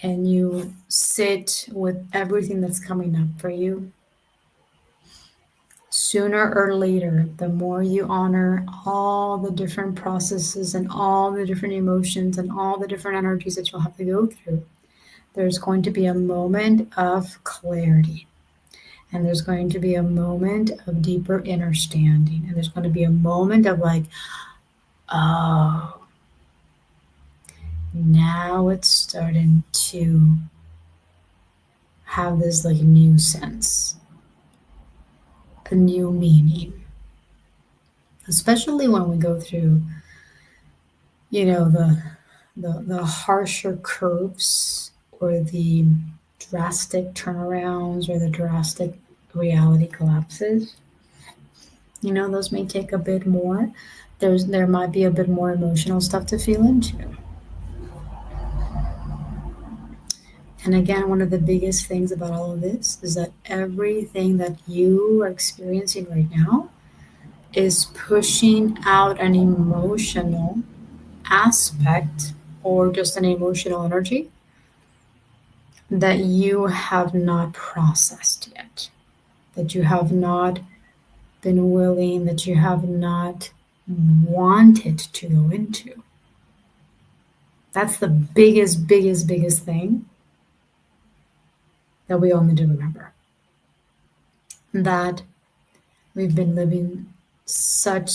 and you sit with everything that's coming up for you, sooner or later, the more you honor all the different processes and all the different emotions and all the different energies that you'll have to go through, there's going to be a moment of clarity. And there's going to be a moment of deeper understanding. And there's going to be a moment of like, oh, now it's starting to have this like new sense, a new meaning. Especially when we go through, you know, the harsher curves or the drastic turnarounds or the drastic reality collapses. You know, those may take a bit more. There might be a bit more emotional stuff to feel into. And again, one of the biggest things about all of this is that everything that you are experiencing right now is pushing out an emotional aspect or just an emotional energy that you have not processed yet, that you have not been willing, that you have not wanted to go into. That's the biggest thing that we all need to remember. That we've been living such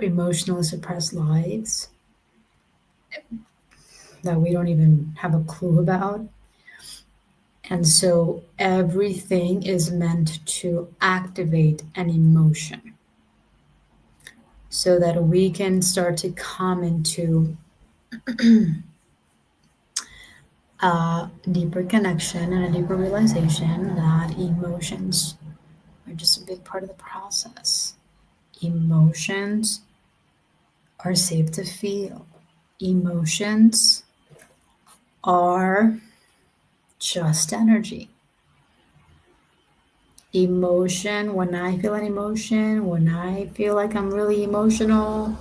emotionally suppressed lives that we don't even have a clue about. And so everything is meant to activate an emotion so that we can start to come into a deeper connection and a deeper realization that emotions are just a big part of the process. Emotions are safe to feel. Emotions are just energy. Emotion, when I feel an emotion, when I feel like I'm really emotional,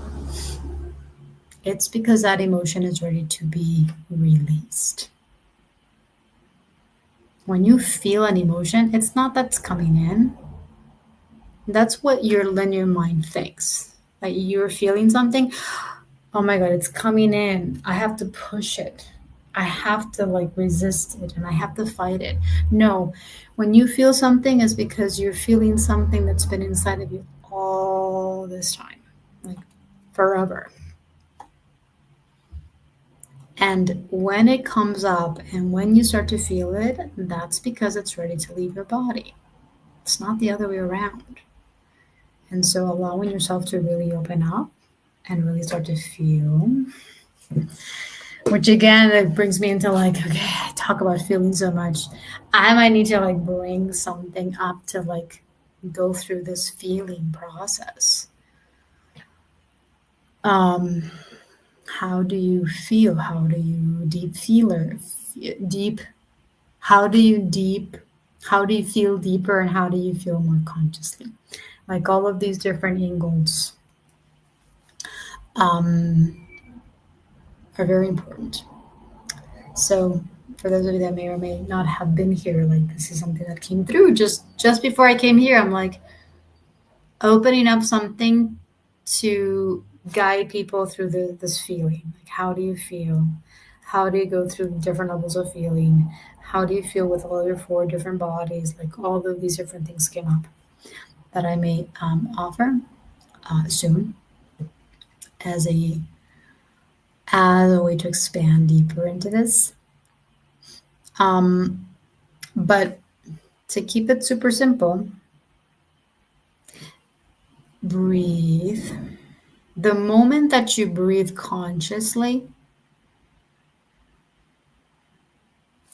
it's because that emotion is ready to be released. When you feel an emotion, it's not that's coming in. That's what your linear mind thinks. Like you're feeling something, oh my God, it's coming in. I have to push it. I have to like resist it and I have to fight it. No, when you feel something, it's because you're feeling something that's been inside of you all this time, like forever. And when it comes up and when you start to feel it, that's because it's ready to leave your body. It's not the other way around. And so allowing yourself to really open up and really start to feel, which again, it brings me into like, okay, I talk about feeling so much. I might need to like bring something up to like go through this feeling process. Um, how do you feel? How do you deep feeler? Deep how do you deep how do you feel deeper and how do you feel more consciously, like all of these different angles um, are very important. So for those of you that may or may not have been here, like this is something that came through just before I came here. I'm like opening up something to guide people through this feeling, like how do you feel, how do you go through different levels of feeling, how do you feel with all your four different bodies, like all of these different things came up that I may offer soon as a way to expand deeper into this. Um, but to keep it super simple, breathe. The moment that you breathe consciously,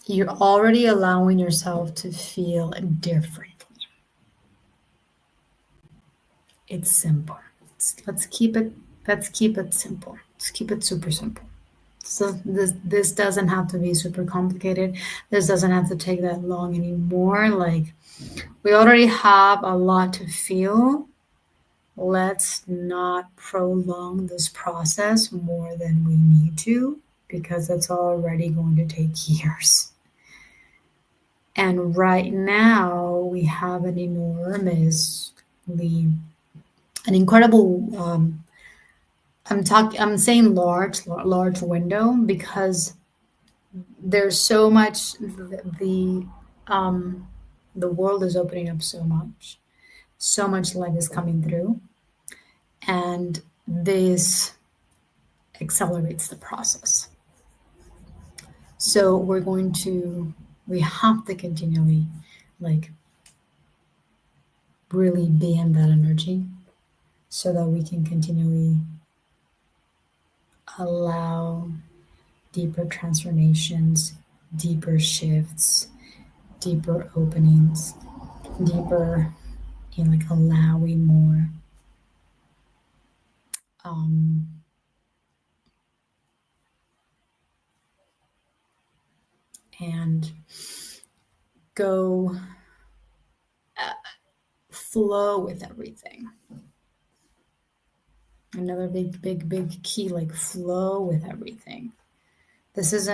You're already allowing yourself to feel differently. It's simple. Let's keep it. Let's keep it simple. Let's keep it super simple. So this doesn't have to be super complicated. This doesn't have to take that long anymore. Like we already have a lot to feel. Let's not prolong this process more than we need to because it's already going to take years. And right now we have an incredible I'm saying large window because there's so much um the world is opening up so much light is coming through, and this accelerates the process. So we have to continually like really be in that energy so that we can continually allow deeper transformations, deeper shifts, deeper openings, deeper in like allowing more, um, and go flow with everything. Another big key, like flow with everything. This is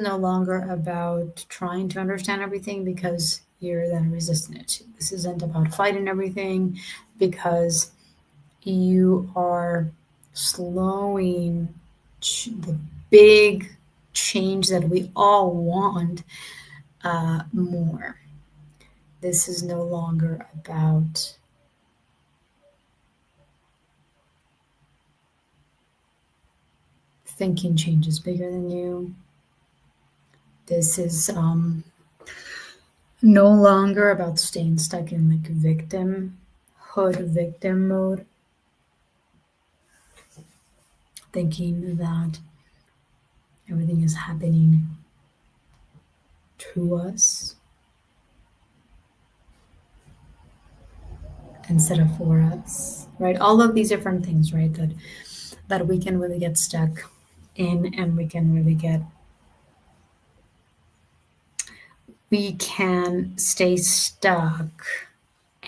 no longer about trying to understand everything because you're then resistant it. This isn't about fighting everything because you are slowing the big change that we all want more. This is no longer about thinking change is bigger than you. This is no longer about staying stuck in like victim mode, thinking that everything is happening to us instead of for us, right? All of these different things, right? That we can really get stuck in, and we can stay stuck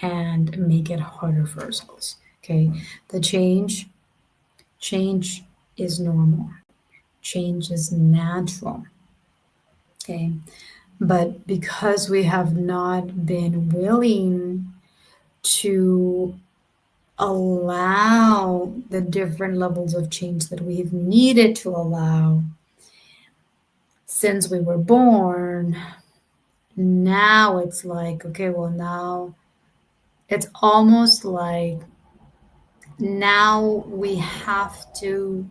and make it harder for ourselves. Okay, the change is normal. Change is natural. Okay, but because we have not been willing to allow the different levels of change that we've needed to allow since we were born, now it's like, okay, well, now it's almost like now we have to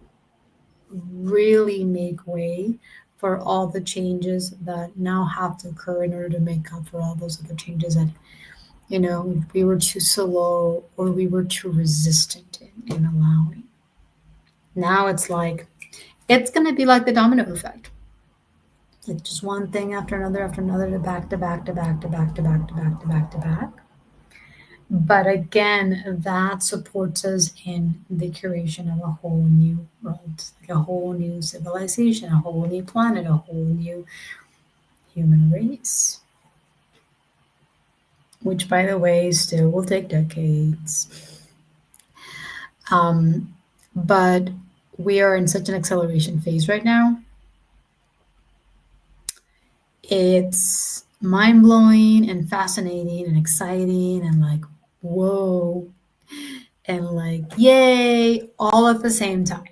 really make way for all the changes that now have to occur in order to make up for all those other changes that we were too slow or we were too resistant in allowing. Now it's going to be like the domino effect, like just one thing after another, to back to back to back to back to back to back to back to back. But again, that supports us in the creation of a whole new world, like a whole new civilization, a whole new planet, a whole new human race, which, by the way, still will take decades. Um, but we are in such an acceleration phase right now. It's mind blowing and fascinating and exciting and like, whoa, and like, yay, all at the same time.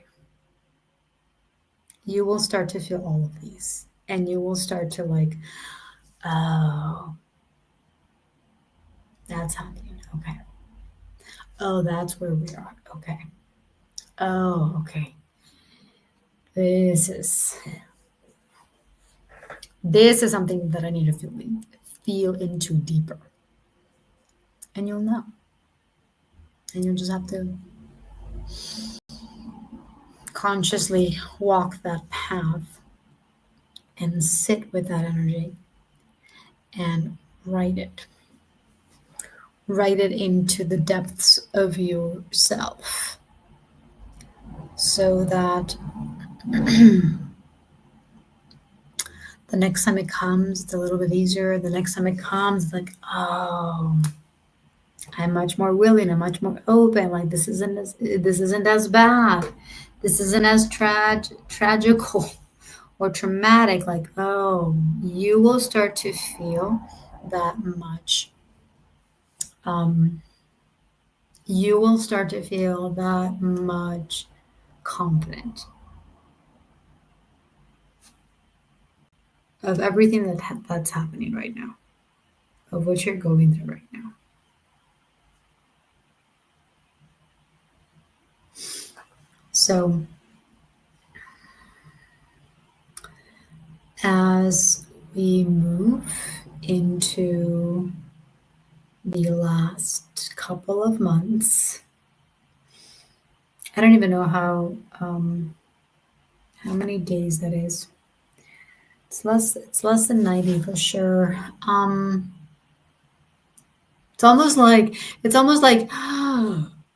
You will start to feel all of these and you will start to like, oh, that's happening. Okay. Oh, that's where we are. Okay. Oh, okay. This is this is something that I need to feel into deeper. And you'll know. And you'll just have to consciously walk that path and sit with that energy and write it. Write it into the depths of yourself so that the next time it comes, it's a little bit easier. The next time it comes, like, oh, I'm much more willing. I'm much more open. Like this isn't as bad. This isn't as tragical or traumatic. Like, oh, you will start to feel that much. Um, you will start to feel that much confident of everything that's happening right now, of what you're going through right now. So, as we move into the last couple of months, I don't even know how many days that is. It's less than 90 for sure. It's almost like it's almost like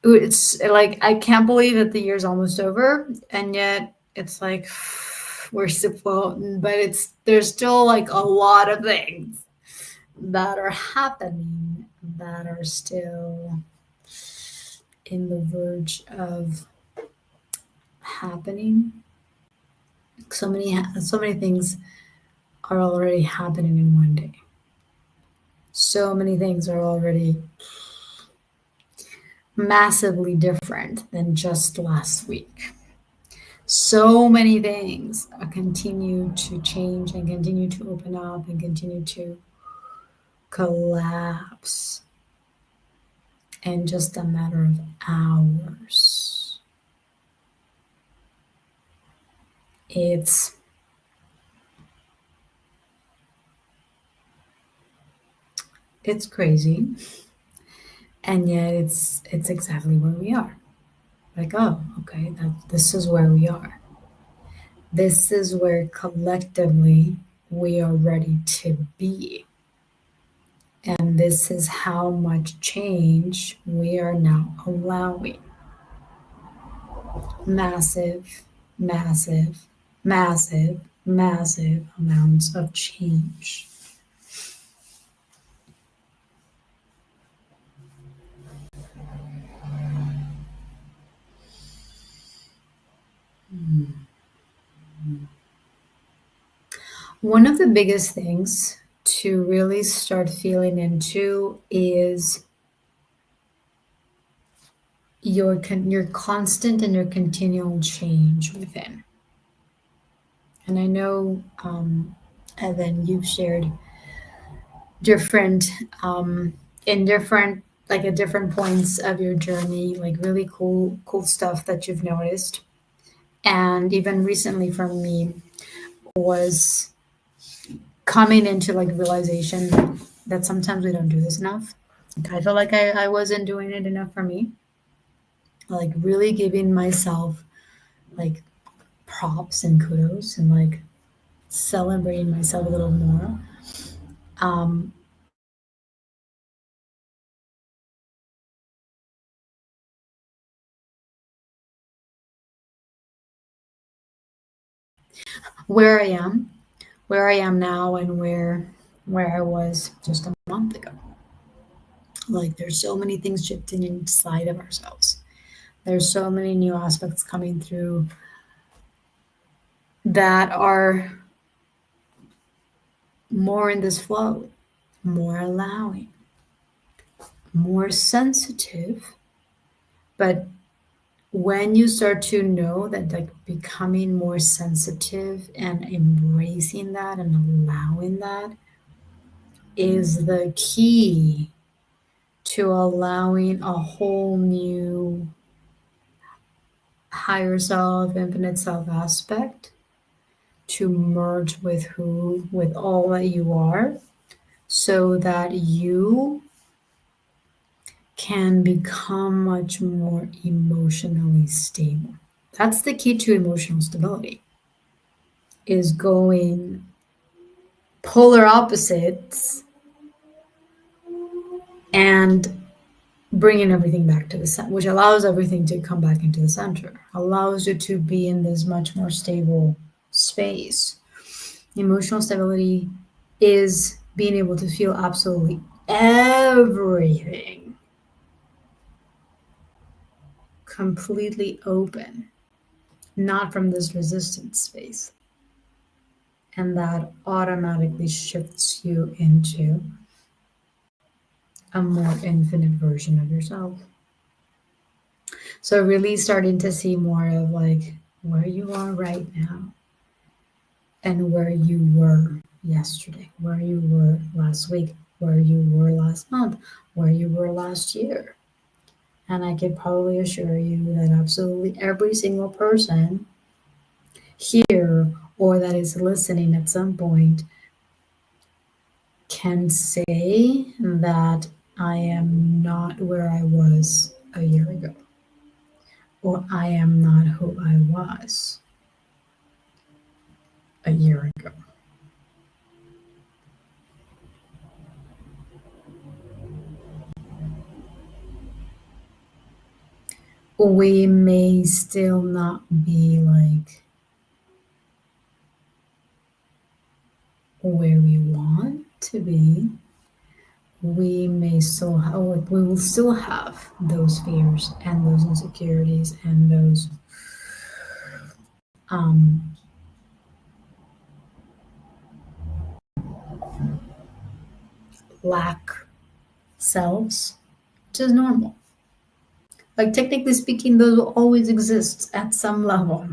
it's like I can't believe that the year's almost over, and yet it's like we're supposed, but it's there's still like a lot of things that are happening that are still in the verge of happening. So many things are already happening in one day. So many things are already massively different than just last week. So many things continue to change and continue to open up and continue to collapse in just a matter of hours. It's it's crazy, and yet it's exactly where we are. Like, oh, okay, this is where we are. This is where collectively we are ready to be. And this is how much change we are now allowing. Massive, massive, massive, massive amounts of change. One of the biggest things to really start feeling into is your constant and your continual change within. And I know, and then you've shared different, in different, like at different points of your journey, like really cool stuff that you've noticed. And even recently for me was coming into like realization that sometimes we don't do this enough. Like, I feel like I wasn't doing it enough for me. Like really giving myself like props and kudos and like celebrating myself a little more. Um, where I am, where I am now, and where I was just a month ago. Like there's so many things shifting inside of ourselves. There's so many new aspects coming through that are more in this flow, more allowing, more sensitive. But when you start to know that, like becoming more sensitive and embracing that and allowing that is the key to allowing a whole new higher self, infinite self aspect to merge with all that you are so that you can become much more emotionally stable. That's the key to emotional stability is going polar opposites and bringing everything back to the center, which allows everything to come back into the center, allows you to be in this much more stable space. Emotional stability is being able to feel absolutely everything completely open, not from this resistance space. And that automatically shifts you into a more infinite version of yourself. So, really starting to see more of like where you are right now and where you were yesterday, where you were last week, where you were last month, where you were last year. And I could probably assure you that absolutely every single person here or that is listening at some point can say that I am not where I was a year ago, or I am not who I was a year ago. We may still not be like where we want to be. We may still have, we will still have those fears and those insecurities and those um, lack selves, which is normal. Like, technically speaking, those will always exist at some level.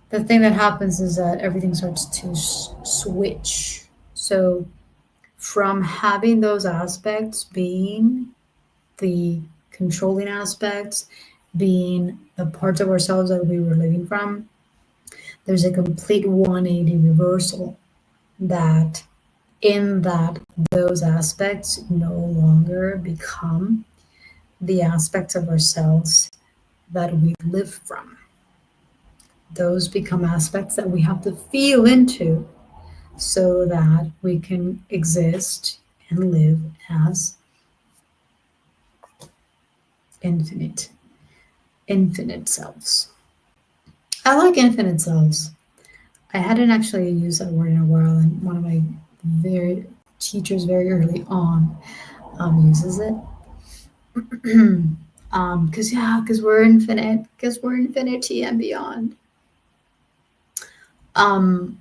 The thing that happens is that everything starts to switch. So, from having those aspects being the controlling aspects, being the parts of ourselves that we were living from, there's a complete 180 reversal that in that those aspects no longer become the aspects of ourselves that we live from. Those become aspects that we have to feel into so that we can exist and live as infinite, infinite selves. I like infinite selves. I hadn't actually used that word in a while, and one of my very teachers very early on uses it. Because we're infinite, because we're infinity and beyond. Um,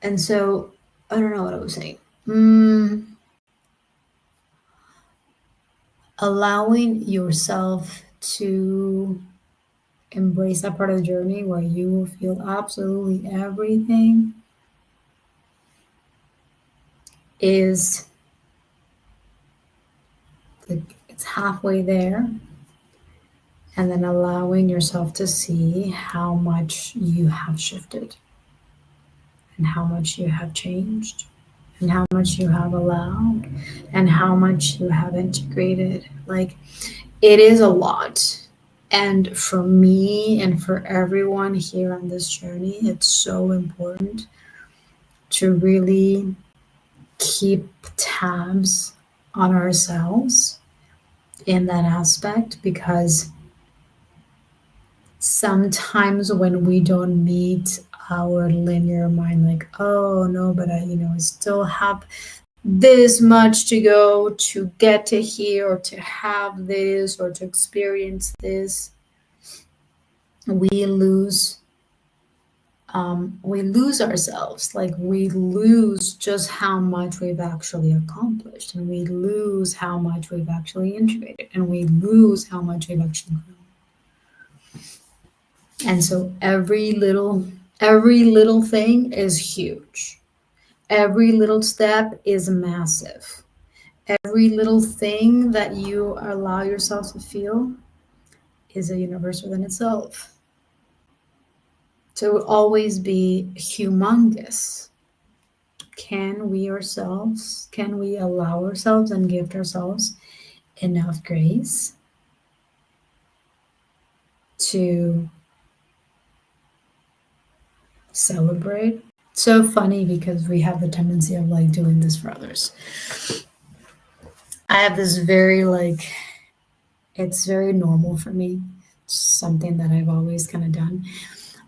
and so I don't know what I was saying. Allowing yourself to embrace that part of the journey where you will feel absolutely everything is like it's halfway there, and then allowing yourself to see how much you have shifted and how much you have changed and how much you have allowed and how much you have integrated. Like, it is a lot. And for me and for everyone here on this journey, it's so important to really keep tabs on ourselves in that aspect, because sometimes when we don't meet our linear mind, like, oh no, but I still have this much to go to get to here or to have this or to experience this, we lose ourselves. Like, we lose just how much we've actually accomplished, and we lose how much we've actually integrated, and we lose how much we've actually grown. And so every little thing is huge. Every little step is massive. Every little thing that you allow yourself to feel is a universe within itself. So it will always be humongous. Can we allow ourselves and gift ourselves enough grace to Celebrate. So funny because we have the tendency of like doing this for others. I have this very like it's very normal for me. It's something that I've always kind of done.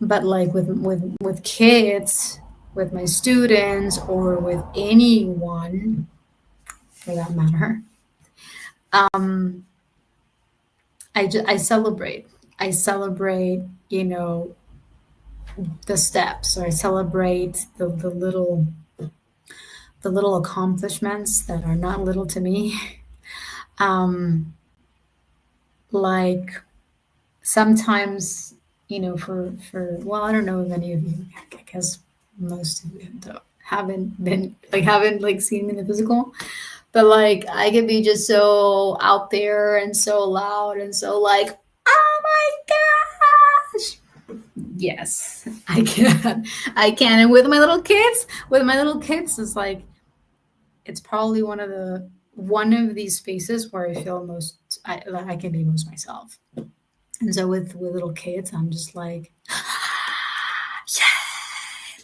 But like with kids, with my students, or with anyone for that matter, um, I celebrate. I celebrate, the steps, or I celebrate the little accomplishments that are not little to me. Um, like sometimes, for well, I don't know if any of you, I guess most of you don't, haven't like seen me in the physical, but like I could be just so out there and so loud and so like, oh my gosh. Yes, I can. I can. And with my little kids, it's like it's probably one of these spaces where I feel like I can be most myself. And so with little kids, I'm just like, yeah,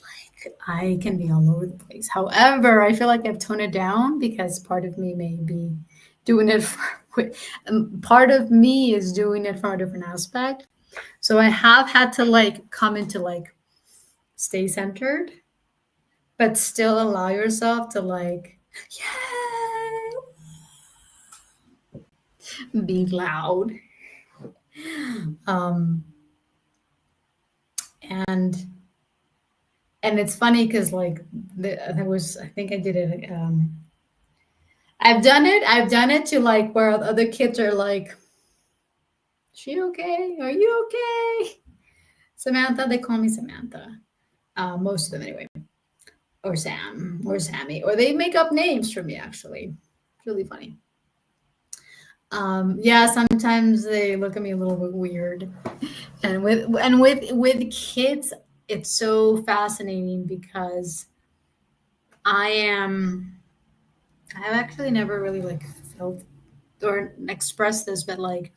like I can be all over the place. However, I feel like I've toned it down because part of me may be doing it part of me is doing it from a different aspect. So I have had to like come into like stay centered, but still allow yourself to like, yeah, be loud. Um, and and it's funny because like there was, I think I did it. I've done it to like where other kids are like, she okay? Are you okay? Samantha, they call me Samantha. Most of them anyway, or Sam, or Sammy, or they make up names for me. Actually, it's really funny. Yeah, sometimes they look at me a little bit weird, and with kids, it's so fascinating because I am. I've actually never really like felt or expressed this, but like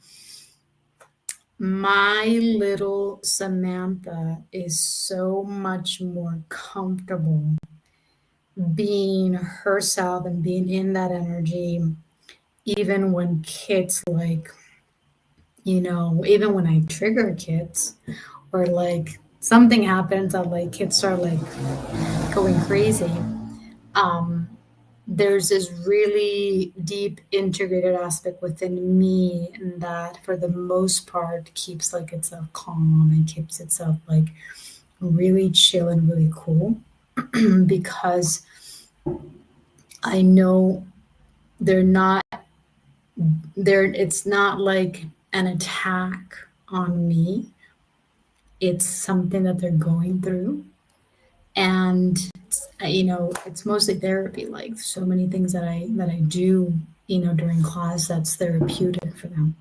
my little Samantha is so much more comfortable being herself and being in that energy, even when kids like, even when I trigger kids or like something happens that like kids start like going crazy. Um, there's this really deep integrated aspect within me that for the most part keeps like itself calm and keeps itself like really chill and really cool because I know they're not it's not like an attack on me. It's something that they're going through. And it's mostly therapy, like so many things that I do, during class that's therapeutic for them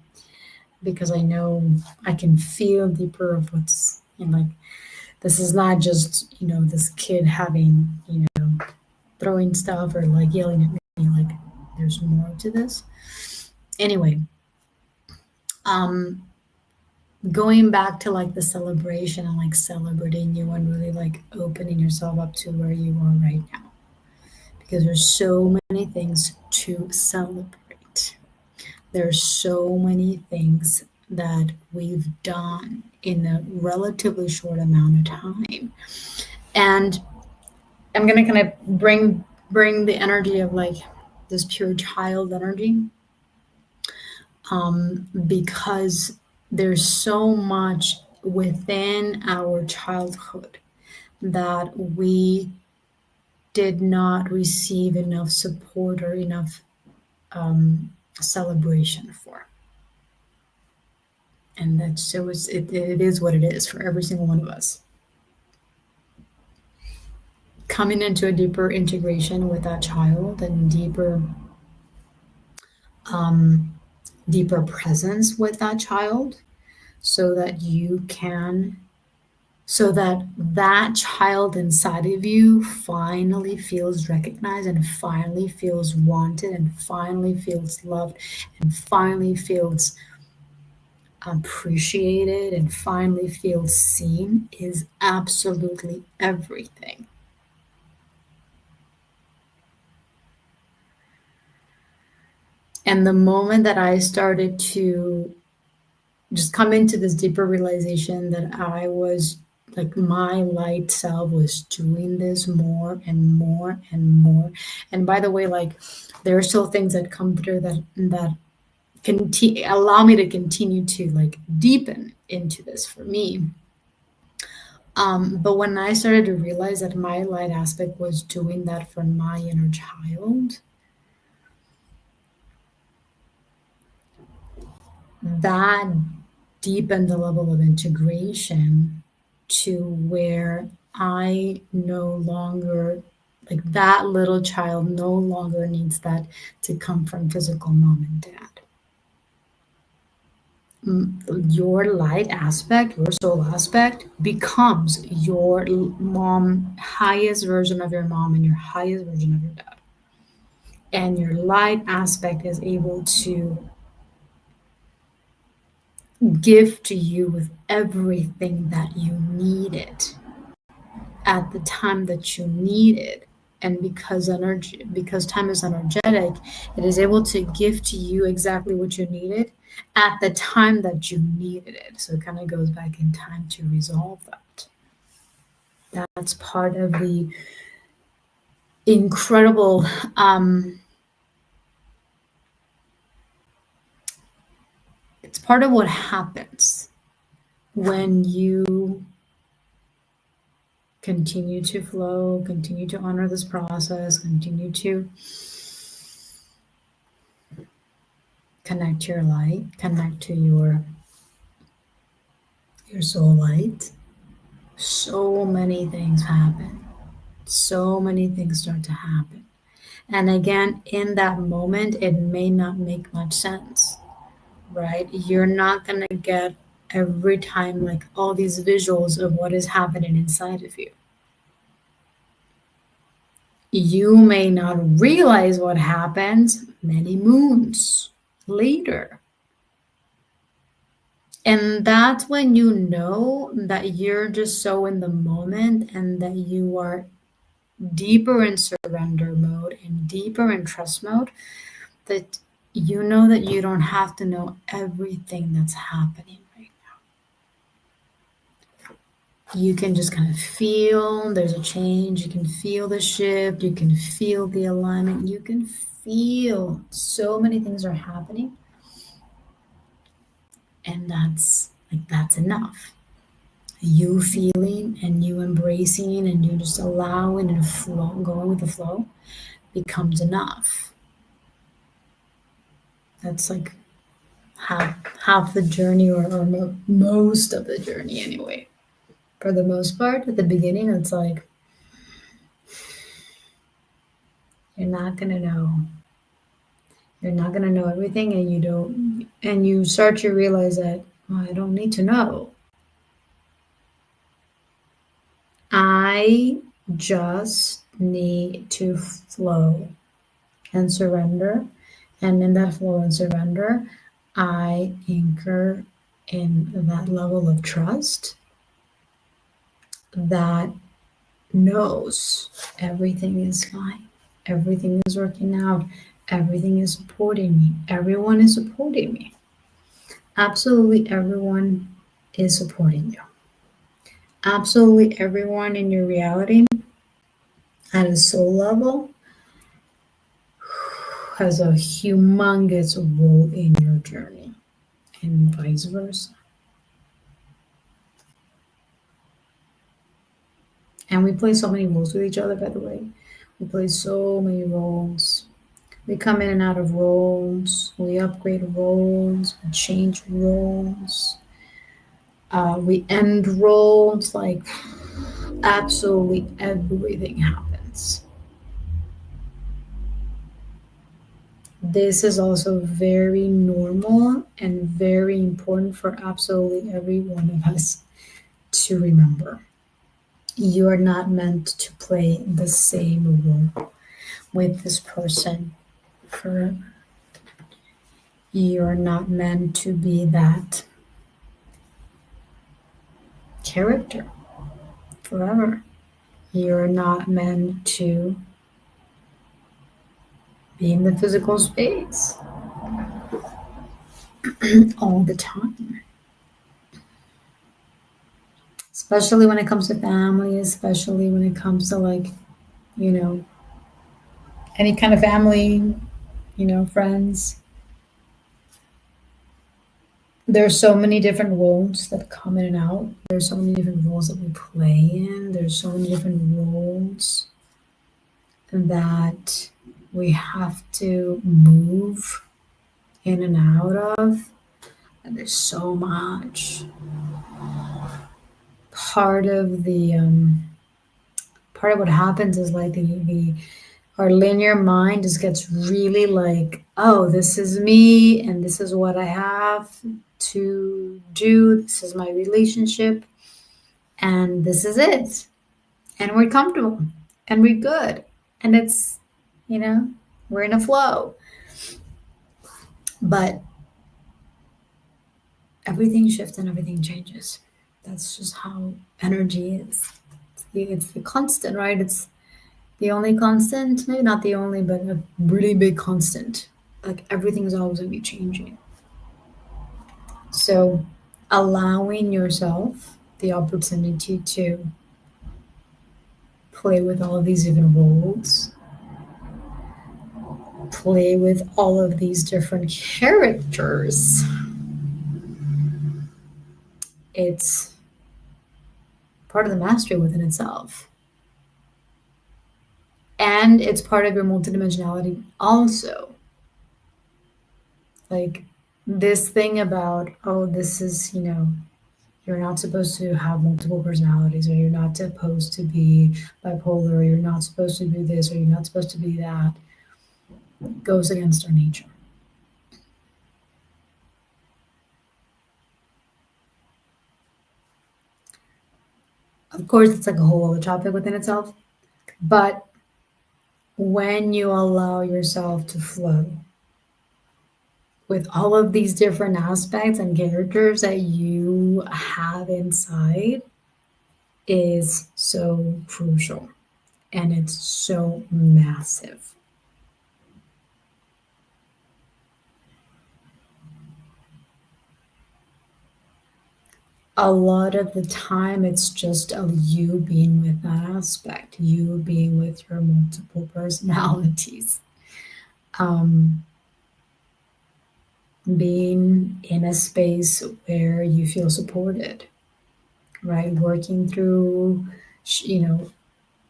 because I know I can feel deeper of what's like this is not just this kid having throwing stuff or like yelling at me, like there's more to this. Anyway, um going back to like the celebration and like celebrating you and really like opening yourself up to where you are right now because there's so many things to celebrate. There's so many things that we've done in a relatively short amount of time. And I'm gonna kind of bring the energy of like this pure child energy, because there's so much within our childhood that we did not receive enough support or enough celebration for. And that shows it is what it is for every single one of us. Coming into a deeper integration with that child and deeper presence with that child so that you can so that that child inside of you finally feels recognized and finally feels wanted and finally feels loved and finally feels appreciated and finally feel seen is absolutely everything. And the moment that I started to just come into this deeper realization that I was like my light self was doing this more and more and more. And by the way, like there are still things that come through that allow me to continue to like deepen into this for me. But when I started to realize that my light aspect was doing that for my inner child, that deepened the level of integration to where I no longer, like that little child no longer needs that to come from physical mom and dad. Your light aspect, your soul aspect becomes your mom, highest version of your mom and your highest version of your dad. And your light aspect is able to give to you with everything that you needed at the time that you need it. And because time is energetic, it is able to give to you exactly what you needed at the time that you needed it. So it kind of goes back in time to resolve that. That's part of the incredible it's part of what happens when you continue to flow, continue to honor this process, continue to connect to your light, connect to your soul light. So many things happen. So many things start to happen. And again, in that moment, it may not make much sense, right? You're not going to get every time like all these visuals of what is happening inside of you. You may not realize what happens many moons later. And that's when you know that you're just so in the moment and that you are deeper in surrender mode and deeper in trust mode, that you know that you don't have to know everything that's happening right now. You can just kind of feel there's a change. You can feel the shift. You can feel the alignment. You can feel so many things are happening. And that's enough. You feeling and you embracing and you just allowing and flow, going with the flow becomes enough. That's like half the journey or most of the journey anyway. For the most part, at the beginning, it's like you're not gonna know. You're not gonna know everything, and you don't. And you start to realize that I don't need to know. I just need to flow and surrender. And in that flow and surrender, I anchor in that level of trust that knows everything is fine, everything is working out, everything is supporting me, everyone is supporting me. Absolutely everyone is supporting you. Absolutely everyone in your reality at a soul level has a humongous role in your journey, and vice versa. And we play so many roles with each other, by the way. We play so many roles. We come in and out of roles. We upgrade roles. We change roles. We end roles. Like, absolutely everything happens. This is also very normal and very important for absolutely every one of us to remember. You are not meant to play the same role with this person forever. You're not meant to be that. character forever. You're not meant to be in the physical space all the time, especially when it comes to family, especially when it comes to like, you know, any kind of family, friends. There's so many different roles that come in and out. There's so many different roles that we play in. There's so many different roles that we have to move in and out of. And there's so much. Part of the part of what happens is like the our linear mind just gets really like, oh, this is me and this is what I have to do. This is my relationship and this is it. And we're comfortable and we're good. And it's, you know, we're in a flow. But everything shifts and everything changes. That's just how energy is. It's the constant, right? It's the only constant, maybe not the only, but a really big constant. Like everything's always going to be changing. So allowing yourself the opportunity to play with all of these different roles, play with all of these different characters, it's part of the mastery within itself. And it's part of your multidimensionality also. Like this thing about, oh, this is, you're not supposed to have multiple personalities, or you're not supposed to be bipolar, or you're not supposed to do this, or you're not supposed to be that, goes against our nature. Of course, it's like a whole other topic within itself. But when you allow yourself to flow with all of these different aspects and characters that you have inside, is so crucial and it's so massive. A lot of the time, it's just you being with that aspect, you being with your multiple personalities, um, being in a space where you feel supported, right? Working through,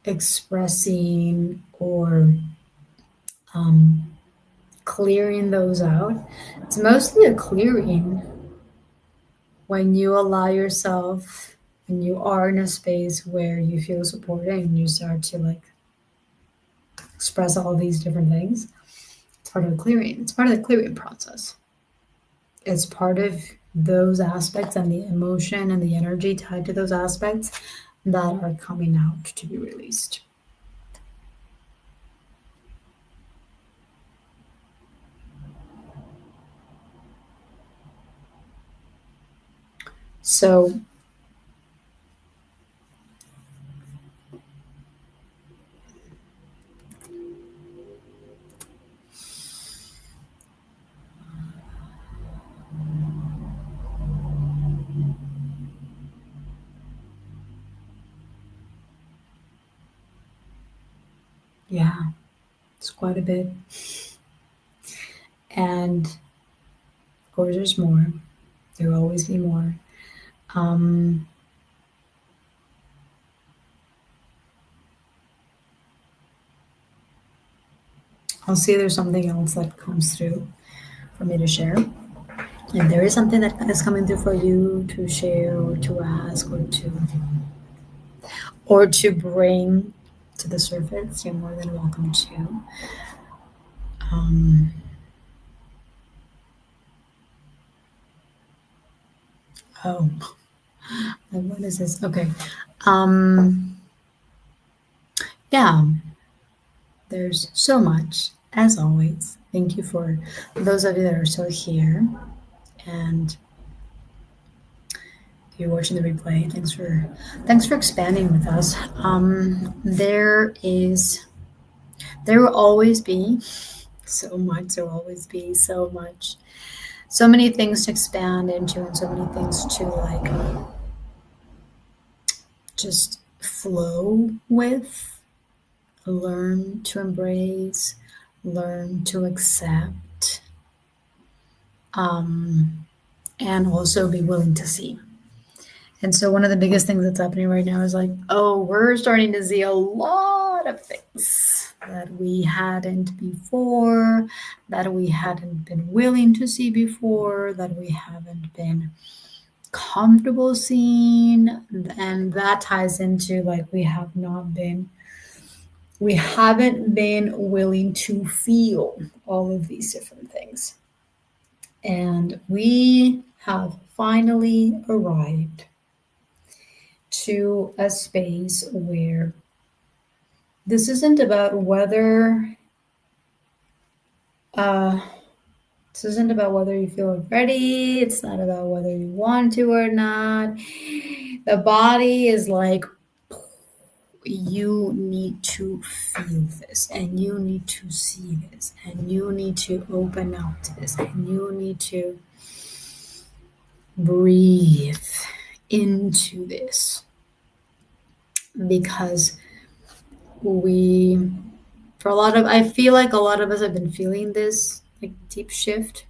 expressing or um, clearing those out. It's mostly a clearing when you allow yourself, when you are in a space where you feel supported and you start to like express all these different things. It's part of the clearing. It's part of the clearing process. It's part of those aspects and the emotion and the energy tied to those aspects that are coming out to be released. So yeah, it's quite a bit. And of course, there's more. There will always be more. Um, I'll see if there's something else that comes through for me to share. If there is something that is coming through for you to share or to ask or to bring to the surface, you're more than welcome to. Um, oh, what is this? Okay. Um, yeah, there's so much, as always. Thank you for those of you that are still here. And if you're watching the replay, thanks for expanding with us. There will always be so much. There will always be so much, so many things to expand into, and so many things to like just flow with, learn to embrace, learn to accept, um, and also be willing to see. And so one of the biggest things that's happening right now is like, oh, we're starting to see a lot of things that we hadn't before, that we hadn't been willing to see before, that we haven't been comfortable seeing. And that ties into like we haven't been willing to feel all of these different things. And we have finally arrived to a space where this isn't about whether uh, this isn't about whether you feel ready. It's not about whether you want to or not. The body is like, you need to feel this, and you need to see this, and you need to open up to this, and you need to breathe into this, because we for a lot of I feel like a lot of us have been feeling this like deep shift.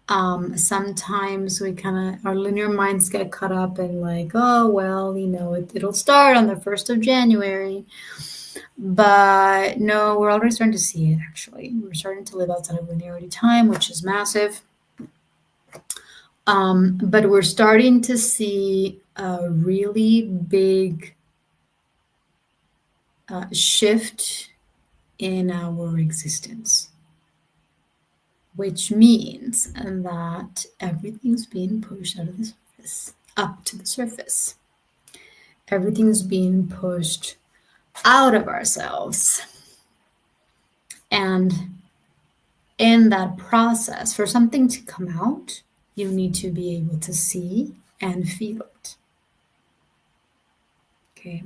Sometimes we kind of our linear minds get caught up in like, oh well, it'll start on the 1st of January. But no, we're already starting to see it. Actually, we're starting to live outside of linearity time, which is massive. But we're starting to see a really big shift in our existence, which means that everything's being pushed out of the surface, up to the surface. Everything's being pushed out of ourselves. And in that process, for something to come out, you need to be able to see and feel it. Okay.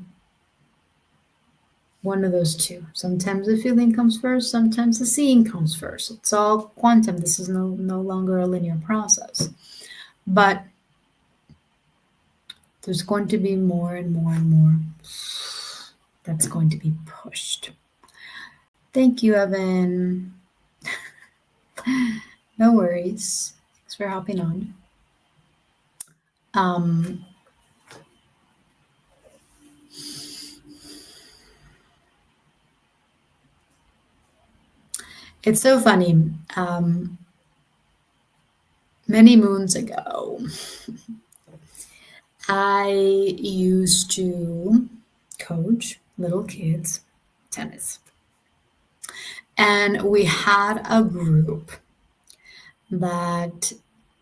One of those two. Sometimes the feeling comes first, sometimes the seeing comes first. It's all quantum. This is no longer a linear process. But there's going to be more and more and more that's going to be pushed. Thank you, Evan. No worries. Thanks for hopping on. It's so funny. Many moons ago, I used to coach little kids tennis. And we had a group that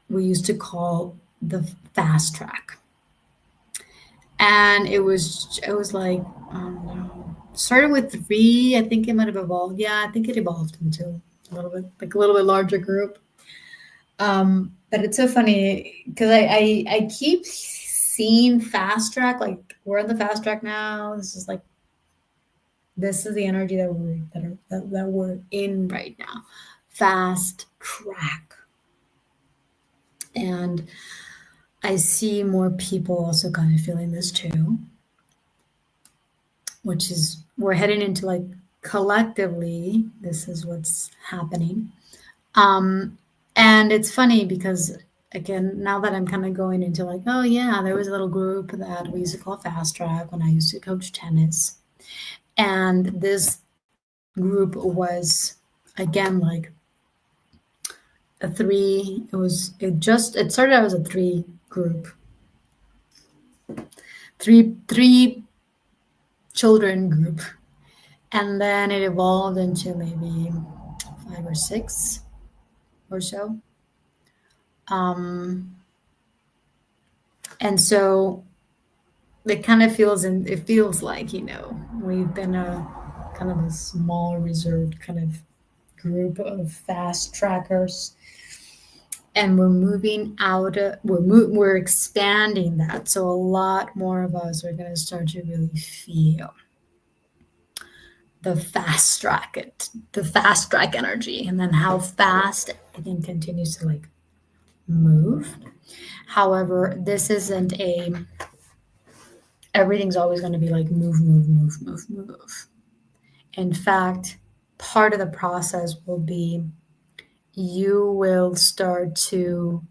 we used to call the fast track. And it was like, I don't know, started with 3. I think it might have evolved. Yeah, I think it evolved into a little bit larger group. But it's so funny because I keep seeing fast track, like we're on the fast track now. This is the energy that we're in right now. Fast track. And I see more people also kind of feeling this too, which is we're heading into like collectively, this is what's happening. And it's funny because again, now that I'm kind of going into like, oh yeah, there was a little group that we used to call fast track when I used to coach tennis. And this group was again like a 3. It started out as a 3 group. Three children group. And then it evolved into maybe 5 or 6 or so. And so it kind of feels like, we've been a kind of a small reserved kind of group of fast trackers. and we're moving out of, we're expanding that, so a lot more of us are going to start to really feel the fast track energy, and then how fast everything continues to like move. However, this isn't a everything's always going to be like move, move, move, move, move. In fact, part of the process will be you will start to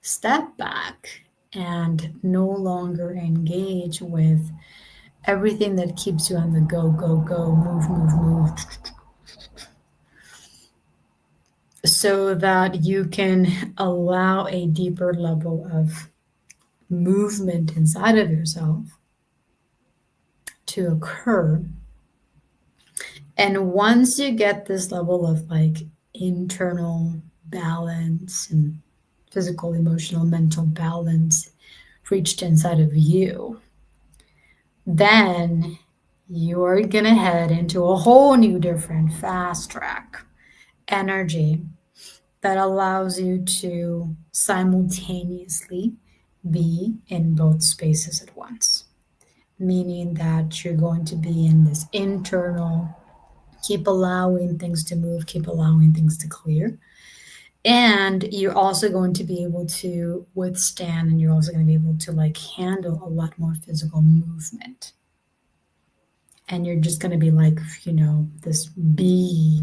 step back and no longer engage with everything that keeps you on the go, go, go, move, move, move, so that you can allow a deeper level of movement inside of yourself to occur. And once you get this level of like internal balance and physical, emotional, mental balance reached inside of you, then you're gonna head into a whole new different fast track energy that allows you to simultaneously be in both spaces at once. Meaning that you're going to be in this internal, keep allowing things to move, keep allowing things to clear. And you're also going to be able to withstand, and you're also going to be able to like handle a lot more physical movement. And you're just going to be like, this bee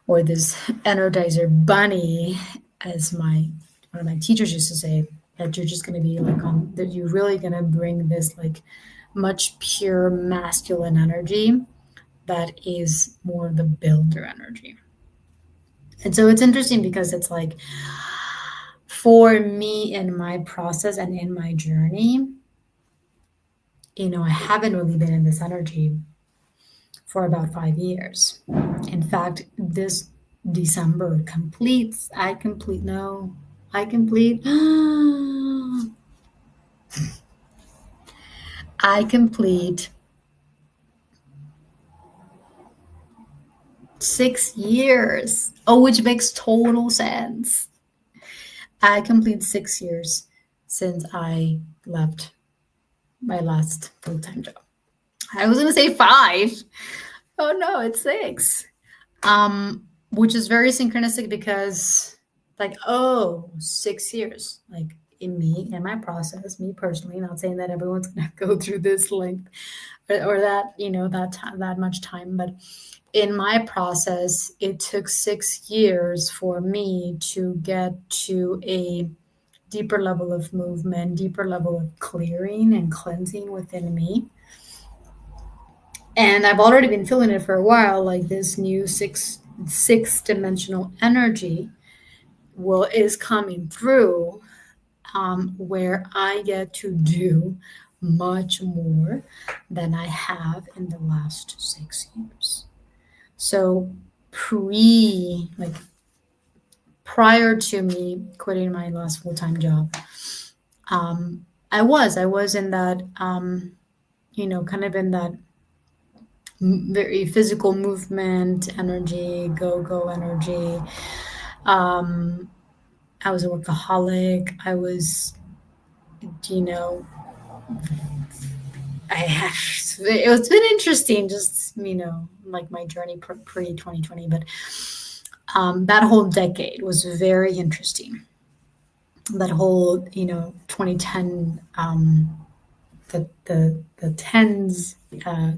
or this energizer bunny, as one of my teachers used to say, that you're just going to be like on that you're really going to bring this like much pure masculine energy that is more the builder energy. And so it's interesting because it's like for me in my process and in my journey, I haven't really been in this energy for about 5 years. In fact, this December completes, I complete, no, I complete, I complete 6 years. Oh, which makes total sense. I complete 6 years since I left my last full time job. I was gonna say five. Oh no, it's six. Which is very synchronistic because, like, oh, 6 years. Like in my process, me personally, not saying that everyone's gonna go through this length or that that time, that much time, but in my process, it took 6 years for me to get to a deeper level of movement, deeper level of clearing and cleansing within me. And I've already been feeling it for a while, like this new six dimensional energy is coming through, where I get to do much more than I have in the last 6 years. So prior to me quitting my last full time job, I was in that kind of in that very physical movement energy, go energy. I was a workaholic. I was, you know, it's been interesting, just like my journey pre 2020, but that whole decade was very interesting. That whole 2010, the tens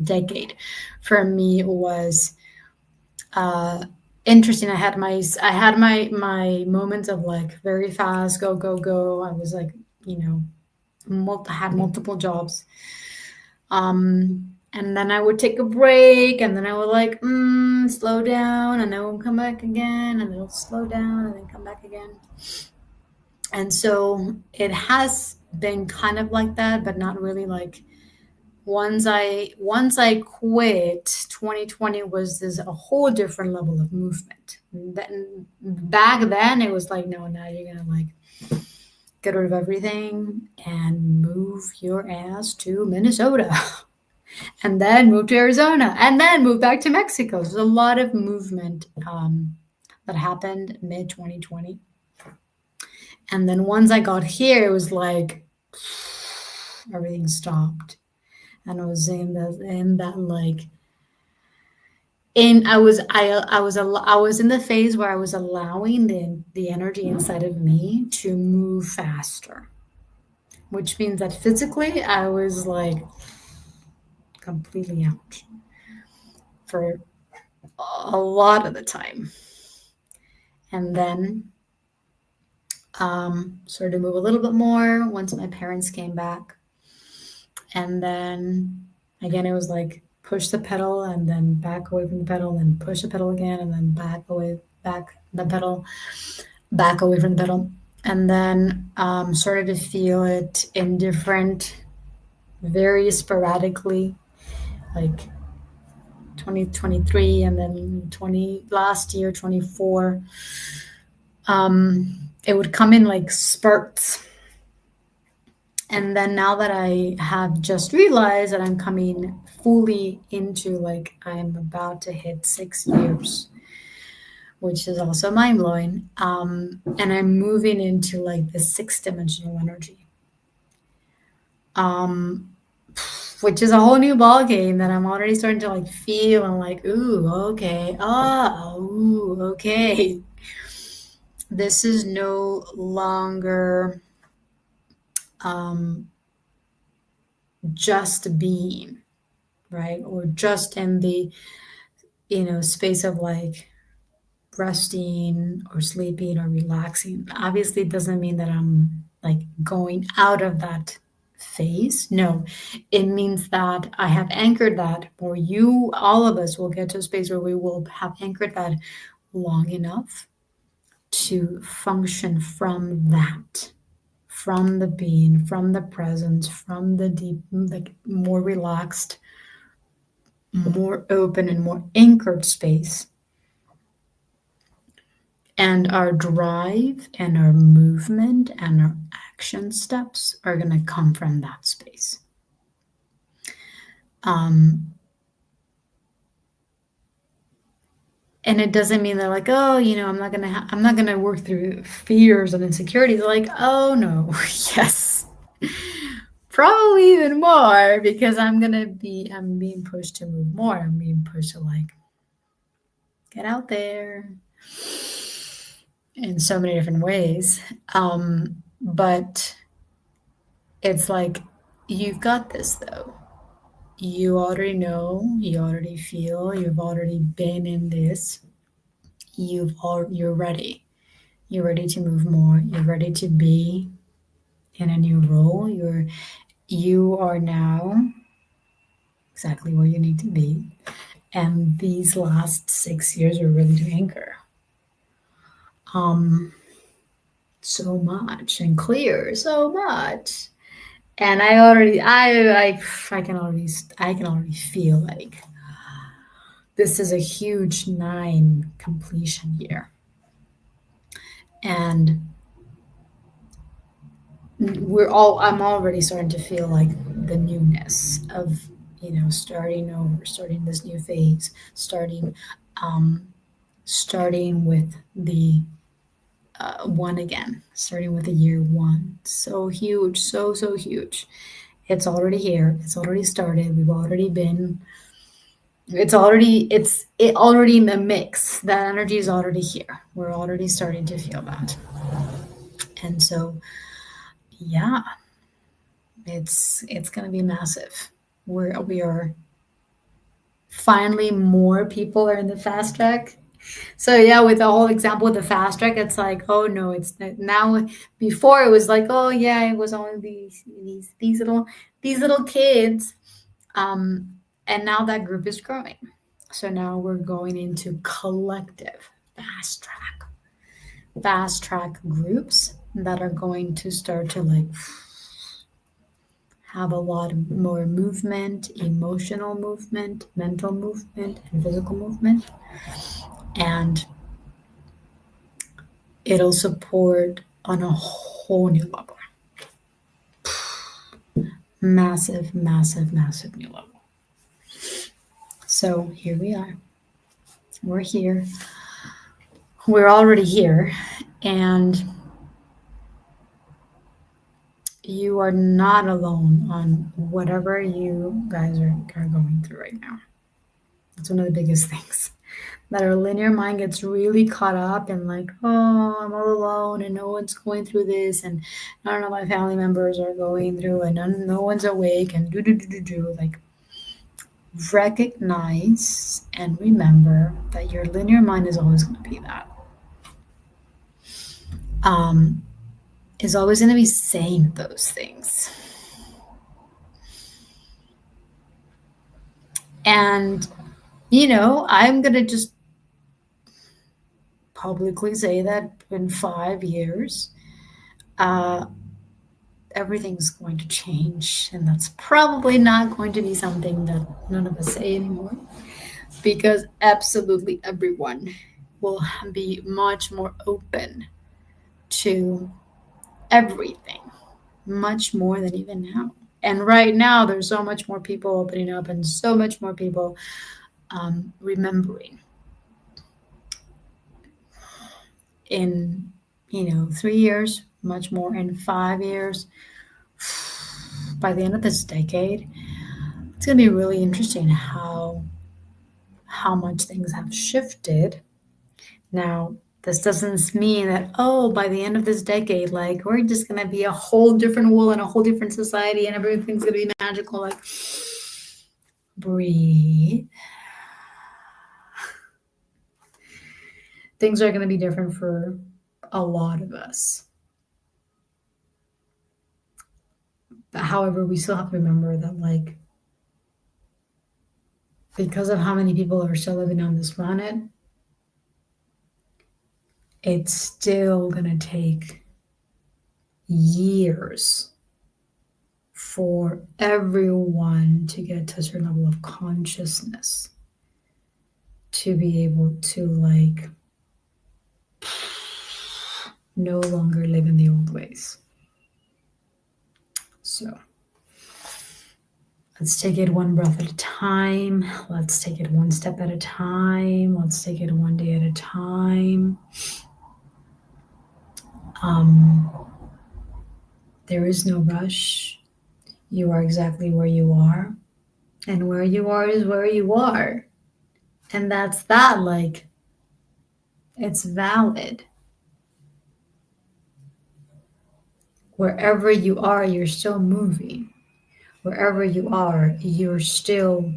decade for me was interesting. I had my moments of like very fast go go go. I was like had multiple jobs, and then I would take a break, and then I would like slow down, and then we'll come back again, and then it'll slow down, and then come back again. And so it has been kind of like that, but not really. Like once I quit, 2020 was this a whole different level of movement. Then back then it was like, no, now you're gonna like get rid of everything and move your ass to Minnesota. And then move to Arizona, and then move back to Mexico. There's a lot of movement that happened mid 2020. And then once I got here, it was like everything stopped. And I was in that like in I was in the phase where I was allowing the energy inside of me to move faster, which means that physically I was like completely out for a lot of the time. And then started to move a little bit more once my parents came back. And then again, it was like push the pedal and then back away from the pedal, and then push the pedal again, and then back the pedal, back away from the pedal. And then started to feel it in different, very sporadically, like 2023 and then 20 last year 24. It would come in like spurts. And then now that I have just realized that I'm coming fully into like I'm about to hit 6 years, which is also mind blowing. And I'm moving into like the sixth dimensional energy, um, which is a whole new ball game that I'm already starting to like feel and like, ooh, okay, ooh, okay. This is no longer um, just being, right? Or just in the, space of like resting or sleeping or relaxing. Obviously, it doesn't mean that I'm like going out of that phase. No, it means that I have anchored that, or you, all of us will get to a space where we will have anchored that long enough to function from that, from the being, from the presence, from the deep, like more relaxed, more open, and more anchored space. And our drive and our movement and our action steps are going to come from that space. Um, and it doesn't mean they're like, oh, I'm not gonna work through fears and insecurities. Like, oh no, yes, probably even more because I'm being pushed to move more. I'm being pushed to like get out there in so many different ways. But it's like, you've got this though. You already know, you already feel, you've already been in this. You're ready. You're ready to move more. You're ready to be in a new role. You are now exactly where you need to be. And these last 6 years are really to anchor. Um, so much and clear so much. And I can already feel like this is a huge 9 completion year. And I'm already starting to feel like the newness of, starting over, starting this new phase, um, starting with the one again, starting with the year one. So huge, so huge. It's already here. It's already started. We've already been. It already in the mix. That energy is already here. We're already starting to feel that. And so, yeah, it's gonna be massive. We are finally, more people are in the fast track. So yeah, with the whole example with the fast track, it's like, oh no, it's now. Before it was like, oh yeah, it was only these little kids, um, and now that group is growing. So now we're going into collective fast track, groups that are going to start to like have a lot more movement, emotional movement, mental movement, and physical movement. And it'll support on a whole new level. Massive, massive, massive new level. So here we are. We're here. We're already here. And you are not alone on whatever you guys are going through right now. That's one of the biggest things. That our linear mind gets really caught up in like, oh, I'm all alone and no one's going through this, and none of my family members are going through, and no one's awake, and do do do do do. Like, recognize and remember that your linear mind is always going to be that. Um, is always going to be saying those things. And, I'm going to just publicly say that in 5 years, uh, everything's going to change. And that's probably not going to be something that none of us say anymore, because absolutely everyone will be much more open to everything, much more than even now. And right now, there's so much more people opening up and so much more people remembering. In 3 years, much more in 5 years. By the end of this decade, it's going to be really interesting how much things have shifted. Now, this doesn't mean that, oh, by the end of this decade, like, we're just going to be a whole different world and a whole different society and everything's going to be magical. Like, breathe. Things are going to be different for a lot of us. But however, we still have to remember that, like, because of how many people are still living on this planet, it's still going to take years for everyone to get to a certain level of consciousness to be able to, like, no longer live in the old ways. So let's take it one breath at a time. Let's take it one step at a time. Let's take it one day at a time. There is no rush. You are exactly where you are. And where you are is where you are. And that's that. Like, it's valid. Wherever you are, you're still moving. Wherever you are, you're still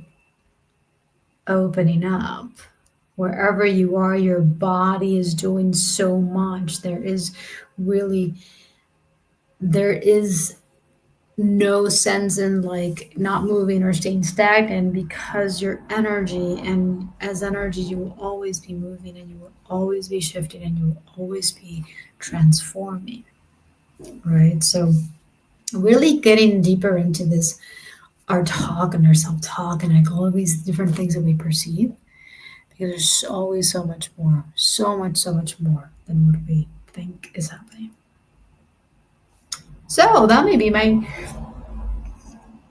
opening up. Wherever you are, your body is doing so much. There is no sense in, like, not moving or staying stagnant, because your energy, and as energy, you will always be moving and you will always be shifting and you will always be transforming, right? So really getting deeper into this, our talk and our self-talk and like all of these different things that we perceive, because there's always so much more, so much more than what we think is happening. So that may be my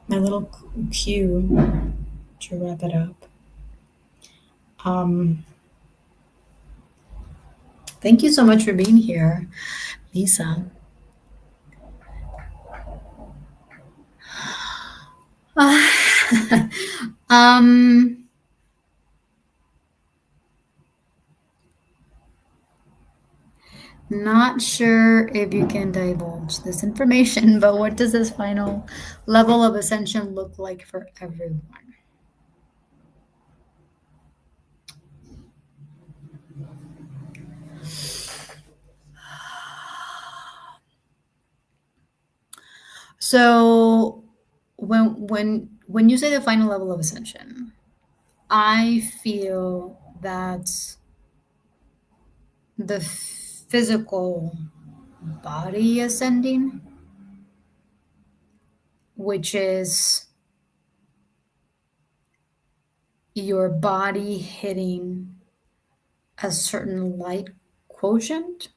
little cue to wrap it up. Thank you so much for being here, Lisa. um, Not sure if you can divulge this information, but what does this final level of ascension look like for everyone? So when you say the final level of ascension, I feel that the physical body ascending, which is your body hitting a certain light quotient,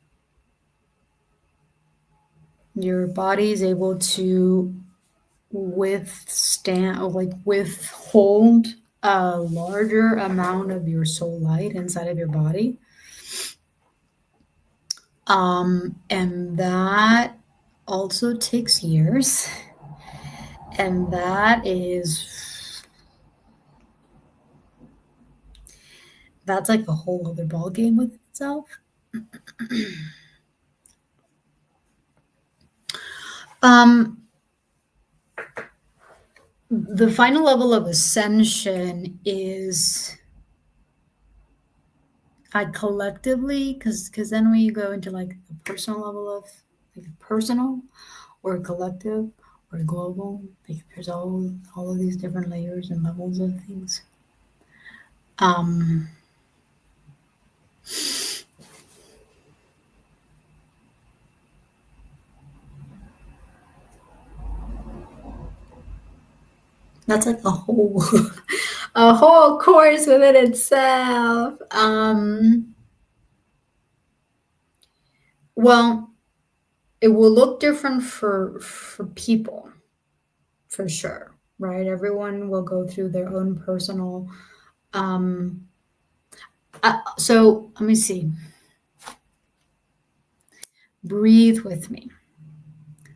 your body is able to withhold a larger amount of your soul light inside of your body. And that also takes years, and that's like a whole other ball game with itself. Um, the final level of ascension is I collectively, because then we go into like the personal level of like personal or collective or global. Like there's all of these different layers and levels of things. Um, that's like a whole a whole course within itself. Well, it will look different for people for sure, right? Everyone will go through their own personal. Um, so let me see. Breathe with me.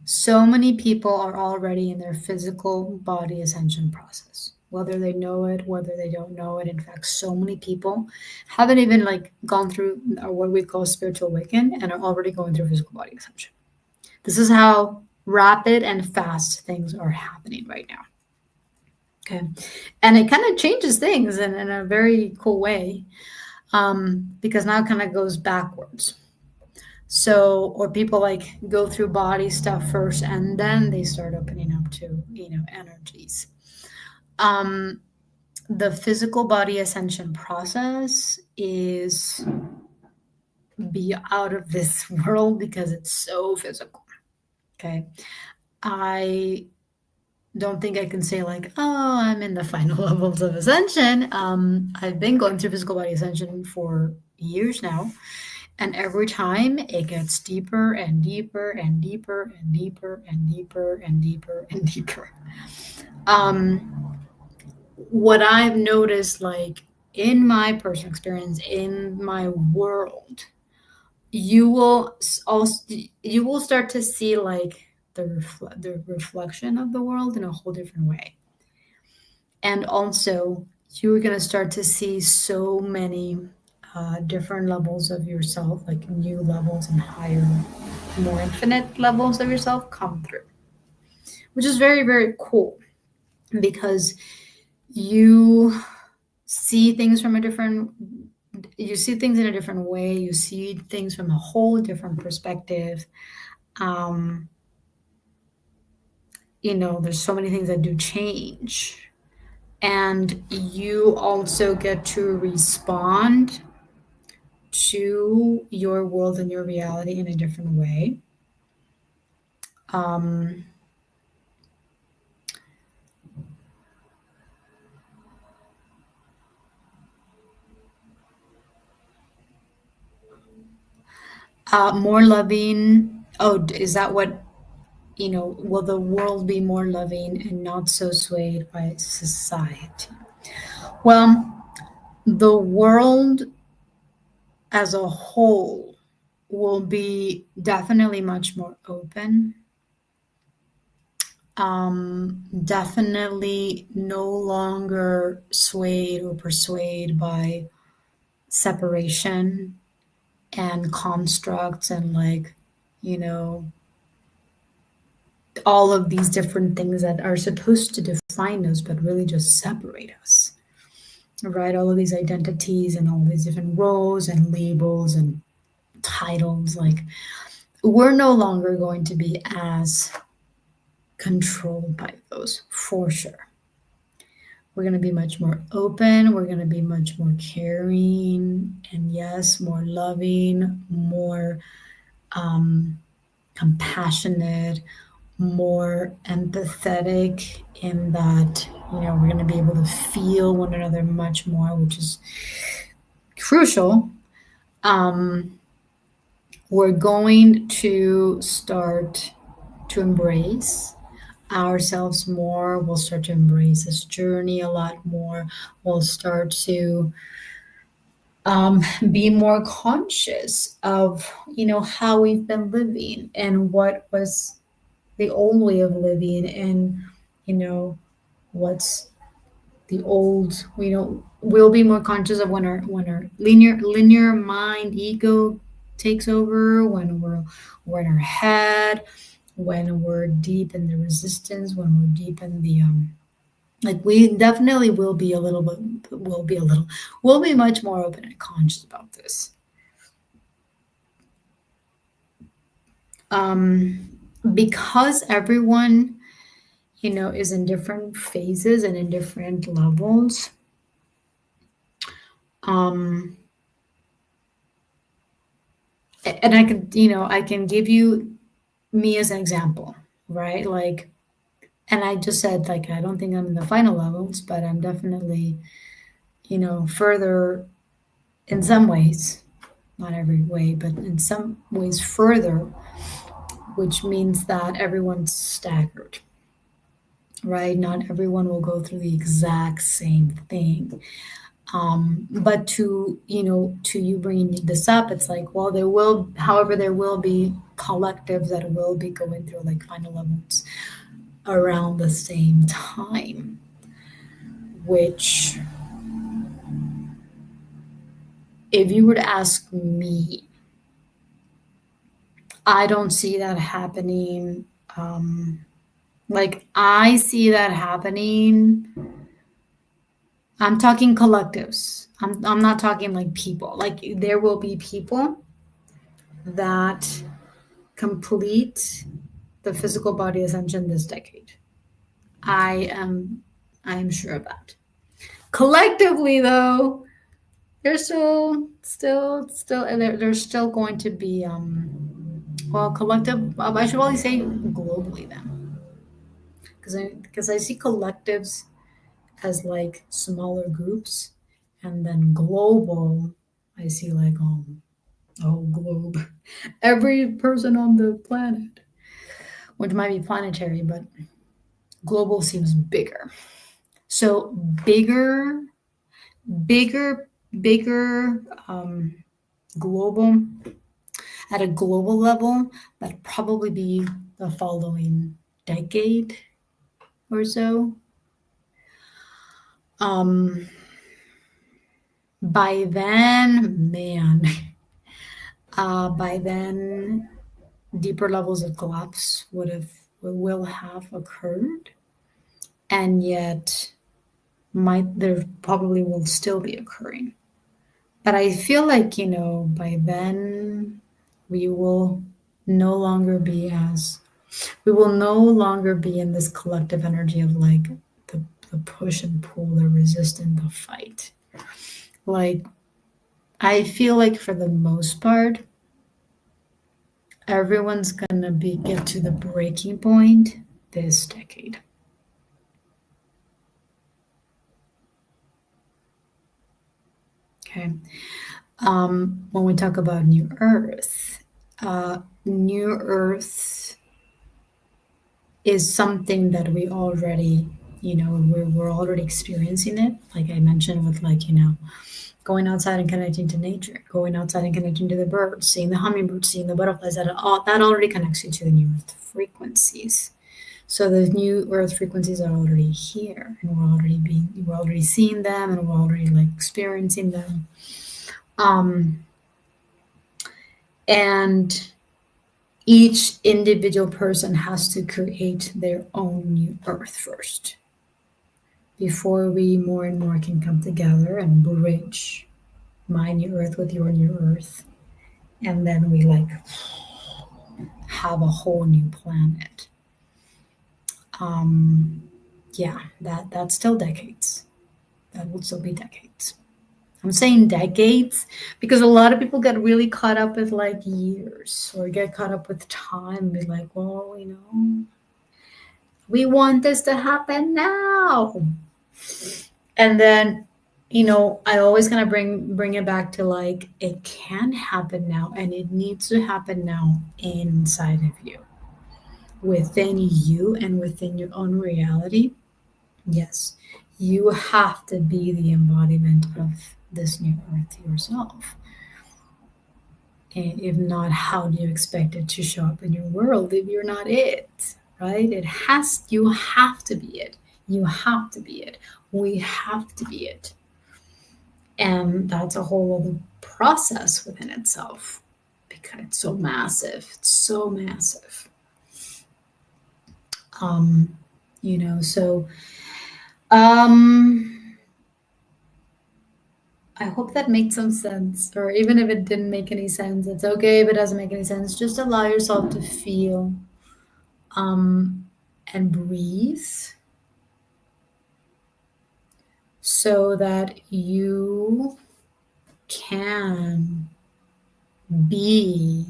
So many people are already in their physical body ascension process, whether they know it, whether they don't know it. In fact, so many people haven't even like gone through what we call spiritual awakening and are already going through physical body ascension. This is how rapid and fast things are happening right now. Okay. And it kind of changes things in a very cool way, because now it kind of goes backwards. So, or people like go through body stuff first and then they start opening up to, energies. Um, the physical body ascension process is be out of this world because it's so physical. Okay. I don't think I can say like, oh, I'm in the final levels of ascension. I've been going through physical body ascension for years now, and every time it gets deeper and deeper and deeper and deeper and deeper and deeper and deeper. What I've noticed, like in my personal experience, in my world, you will also you will start to see like the reflection of the world in a whole different way. And also, you're going to start to see so many different levels of yourself, like new levels and higher, more infinite levels of yourself come through, which is very, very cool because you see things from a different you see things in a different way, you see things from a whole different perspective. um there's so many things that do change, and you also get to respond to your world and your reality in a different way. Um, more loving. Oh, is that what, will the world be more loving and not so swayed by society? Well, the world as a whole will be definitely much more open. Definitely no longer swayed or persuaded by separation and constructs and like, you know, all of these different things that are supposed to define us but really just separate us. Right? All of these identities and all these different roles and labels and titles, like we're no longer going to be as controlled by those for sure. We're going to be much more open. We're going to be much more caring, and yes, more loving, more compassionate, more empathetic, in that, we're going to be able to feel one another much more, which is crucial. Um, we're going to start to embrace ourselves more. We'll start to embrace this journey a lot more. We'll start to be more conscious of how we've been living and what was the old way of living, and you know what's the old, we'll be more conscious of when our linear mind ego takes over, when we're in our head, when we're deep in the resistance, when we're deep in the like, we definitely will be much more open and conscious about this. Because everyone, is in different phases and in different levels. um and I can give you me as an example, right? Like, and I just said, like, I don't think I'm in the final levels, but I'm definitely, further in some ways, not every way, but in some ways further, which means that everyone's staggered, right? Not everyone will go through the exact same thing. But to you bringing this up, it's like, well, there will be collectives that will be going through like final levels around the same time, which, if you were to ask me, I don't see that happening. Like, I see that happening. I'm talking collectives. I'm not talking like people. Like, there will be people that complete the physical body ascension this decade. I am I am sure of that. Collectively, though, there's still there's still going to be, well, collective. I should probably say globally then, because I see collectives as like smaller groups, and then global, I see like, the whole globe, every person on the planet, which might be planetary, but global seems bigger. So bigger, bigger, global, at a global level, that'd probably be the following decade or so. Um, by then, man, by then, deeper levels of collapse will have occurred, and yet might there probably will still be occurring. But I feel like, by then we will no longer be as we will no longer be in this collective energy of like the push and pull, the resist and the fight. Like, I feel like for the most part, everyone's gonna be get to the breaking point this decade. Okay. When we talk about New Earth is something that we already, we're already experiencing it. Like I mentioned, with like, going outside and connecting to nature, going outside and connecting to the birds, seeing the hummingbirds, seeing the butterflies, that already connects you to the new Earth frequencies. So the new Earth frequencies are already here, and we're already seeing them, and we're already like experiencing them. Um, and each individual person has to create their own new Earth first before we more and more can come together and bridge my new Earth with your new Earth, and then we like have a whole new planet. Um, yeah, that's still decades. That will still be decades. I'm saying decades because a lot of people get really caught up with like years, or get caught up with time and be like, well, we want this to happen now. And then, I always kind of bring it back to like, it can happen now, and it needs to happen now inside of you, within you, and within your own reality. Yes, you have to be the embodiment of this new earth yourself. And if not, how do you expect it to show up in your world if you're not it? right? You have to be it. You have to be it. We have to be it. And that's a whole other process within itself because it's so massive. It's so massive. Um, so um I hope that made some sense. Or even if it didn't make any sense, it's okay if it doesn't make any sense. Just allow yourself to feel um and breathe so that you can be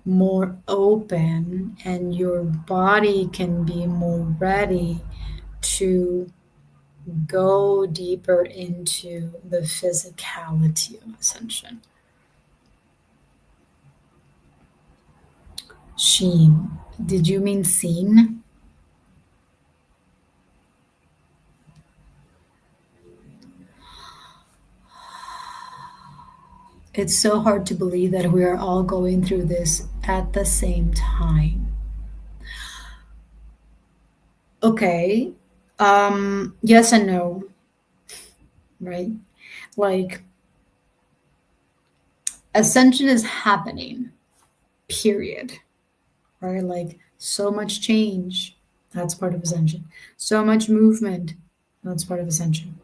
more open and your body can be more ready to go deeper into the physicality of ascension. Sheen. Did you mean seen? It's so hard to believe that we are all going through this at the same time. Okay. Yes and no, right? Like ascension is happening, period. Right? Like so much change, that's part of ascension. So much movement, that's part of ascension.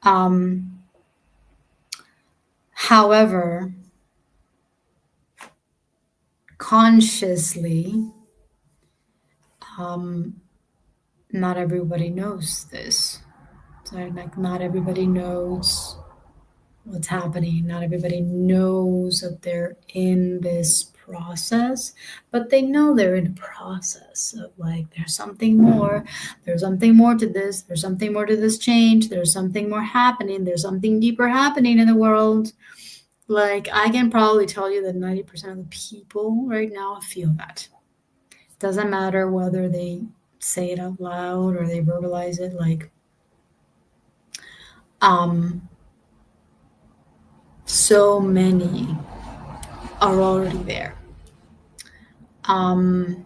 Um, However, consciously, um, not everybody knows this. So, like, not everybody knows what's happening. Not everybody knows that they're in this process, but they know they're in a process of like, there's something more to this, there's something more to this change, there's something more happening, there's something deeper happening in the world. Like, I can probably tell you that 90% of the people right now feel that. Doesn't matter whether they say it out loud or they verbalize it, like, um, so many are already there. Um,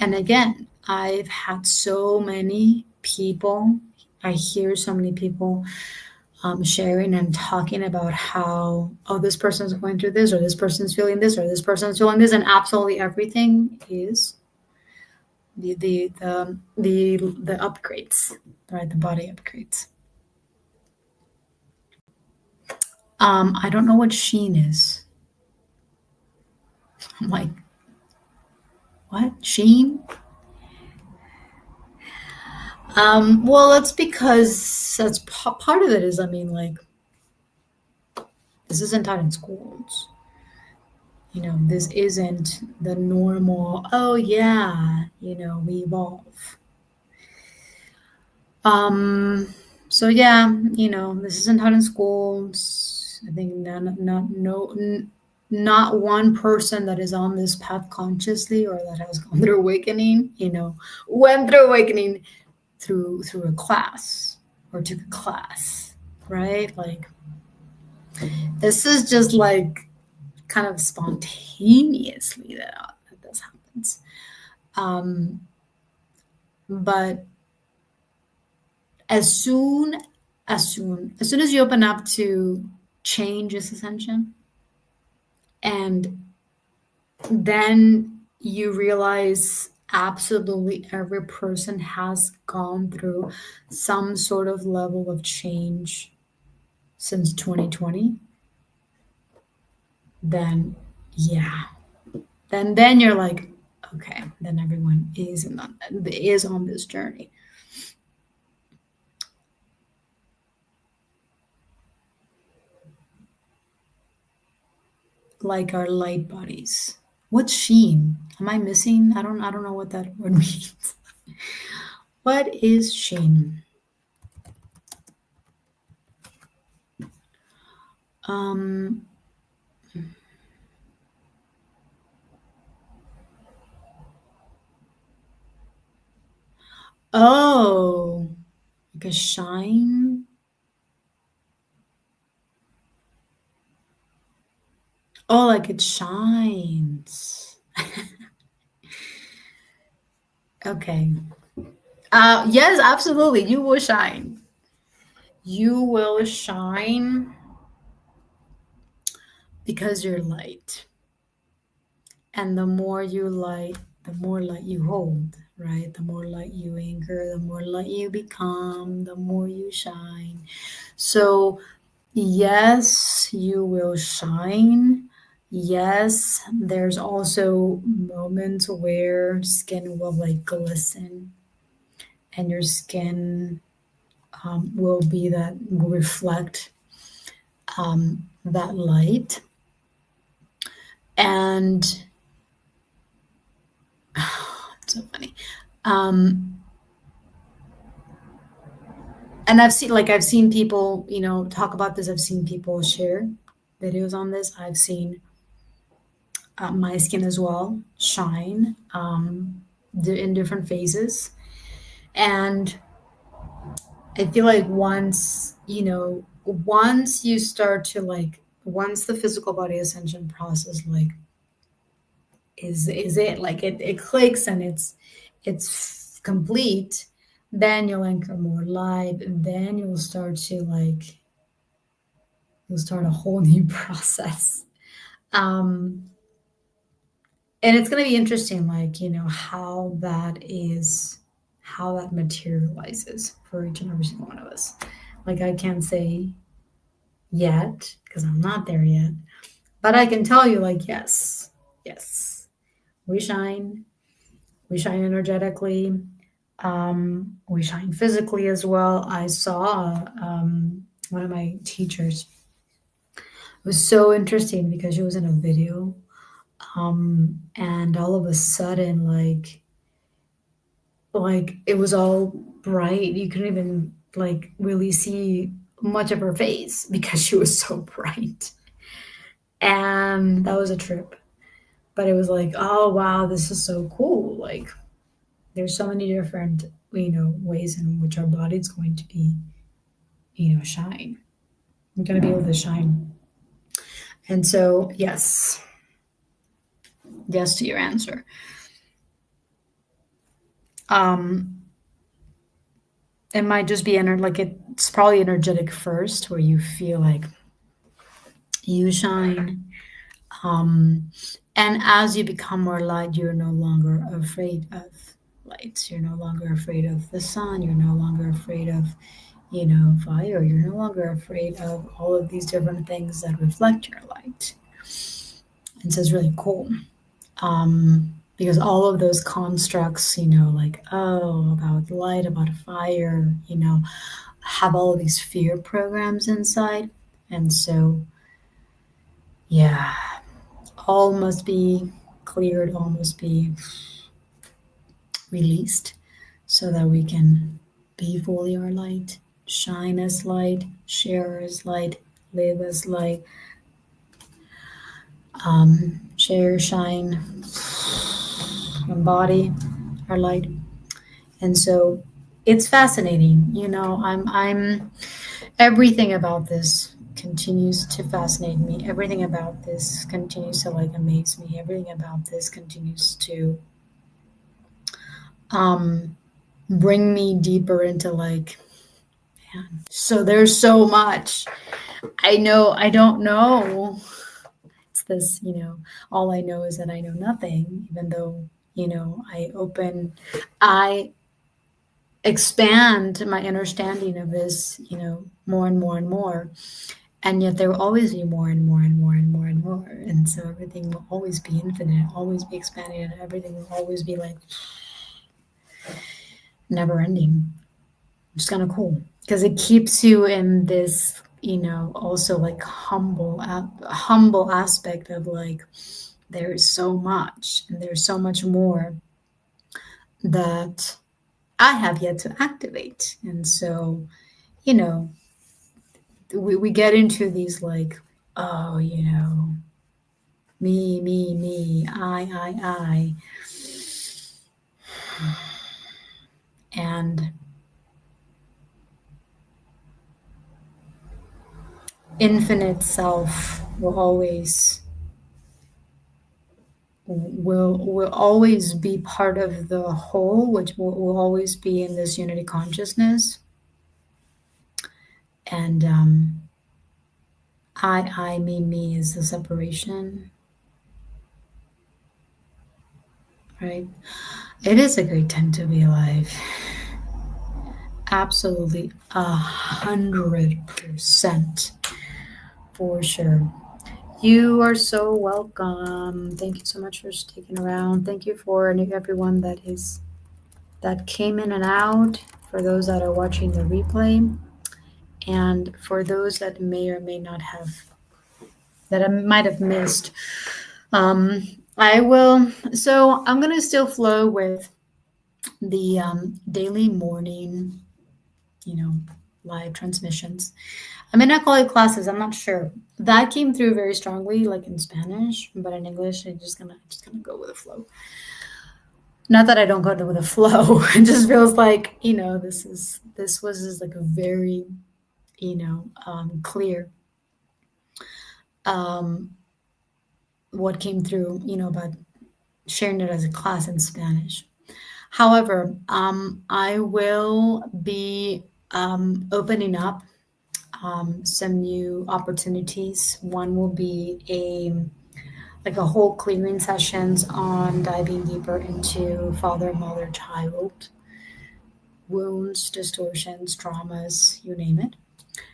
and again, I've had so many people, I hear so many people sharing and talking about how, oh, this person's going through this, or this person's feeling this, or this person's feeling this, and absolutely everything is the upgrades, right? The body upgrades. I don't know what sheen is. I'm like, what sheen? Well, that's because that's part of it. Is I mean, like, this isn't taught in schools. This isn't the normal. Oh yeah, we evolve. Um, so yeah, this isn't taught in schools. I think not one person that is on this path consciously or that has gone through awakening, went through awakening through a class or took a class, right? Like this is just like kind of spontaneously that this happens. Um, but as soon as soon as you open up to change is ascension, and then you realize absolutely every person has gone through some sort of level of change since 2020, then yeah, then you're like, okay, then everyone is on this journey. Like our light bodies. What's sheen? Am I missing? I don't know what that word means. What is sheen? Um oh, like a shine. Oh, like it shines. Okay. Yes, absolutely. You will shine. You will shine because you're light. And the more you light, the more light you hold, right? The more light you anchor, the more light you become, the more you shine. So, yes, you will shine. Yes, there's also moments where skin will like glisten and your skin will be that, will reflect that light. And it's so funny. Um, and I've seen people, talk about this. I've seen people share videos on this. I've seen my skin as well shine in different phases. And I feel like once you start to like, once the physical body ascension process like is it like it clicks and it's complete, then you'll anchor more light, and then you'll start a whole new process. Um, and it's going to be interesting, like, how that materializes for each and every single one of us. Like, I can't say yet because I'm not there yet, but I can tell you, like, yes, yes, we shine, we shine energetically, we shine physically as well. I saw one of my teachers. It was so interesting because she was in a video, and all of a sudden, like it was all bright. You couldn't even like really see much of her face because she was so bright. And that was a trip. But it was like, oh wow, this is so cool. Like there's so many different, ways in which our body's going to be, shine. We're gonna be able to shine. And so yes, yes to your answer. Um it might just be like it's probably energetic first where you feel like you shine. Um, and as you become more light, you're no longer afraid of lights. You're no longer afraid of the sun. You're no longer afraid of, fire. You're no longer afraid of all of these different things that reflect your light. And so it's really cool. Because all of those constructs, like, oh, about light, about fire, have all of these fear programs inside. And so, yeah, all must be cleared, all must be released so that we can be fully our light, shine as light, share as light, live as light, share, shine, embody our light. And so it's fascinating. I'm everything about this continues to fascinate me. Everything about this continues to like amaze me. Everything about this continues to um bring me deeper into like, man, so there's so much. I don't know. It's this, all I know is that I know nothing, even though, I expand my understanding of this, more and more and more. And yet there will always be more and more and more and more and more. And so everything will always be infinite, always be expanding, and everything will always be like never ending. It's kind of cool because it keeps you in this, also like humble aspect of like there is so much and there's so much more that I have yet to activate. And so, you know, we get into these like, oh, me, I, and infinite self will always will always be part of the whole, which will always be in this unity consciousness. And me is the separation, right? It is a great time to be alive. Absolutely 100% for sure. You are so welcome. Thank you so much for sticking around. Thank you for everyone that came in and out. For those that are watching the replay, and for those that may or may not have that I might have missed. I will. So I'm gonna still flow with the daily morning, you know, live transmissions. I may not call it classes. I'm not sure. That came through very strongly, like in Spanish, but in English, I'm just gonna go with the flow. Not that I don't go with the flow. It just feels like this was just like a very clear um, what came through, about sharing it as a class in Spanish. However, I will be opening up some new opportunities. One will be a whole clearing sessions on diving deeper into father, mother, child wounds, distortions, traumas, you name it.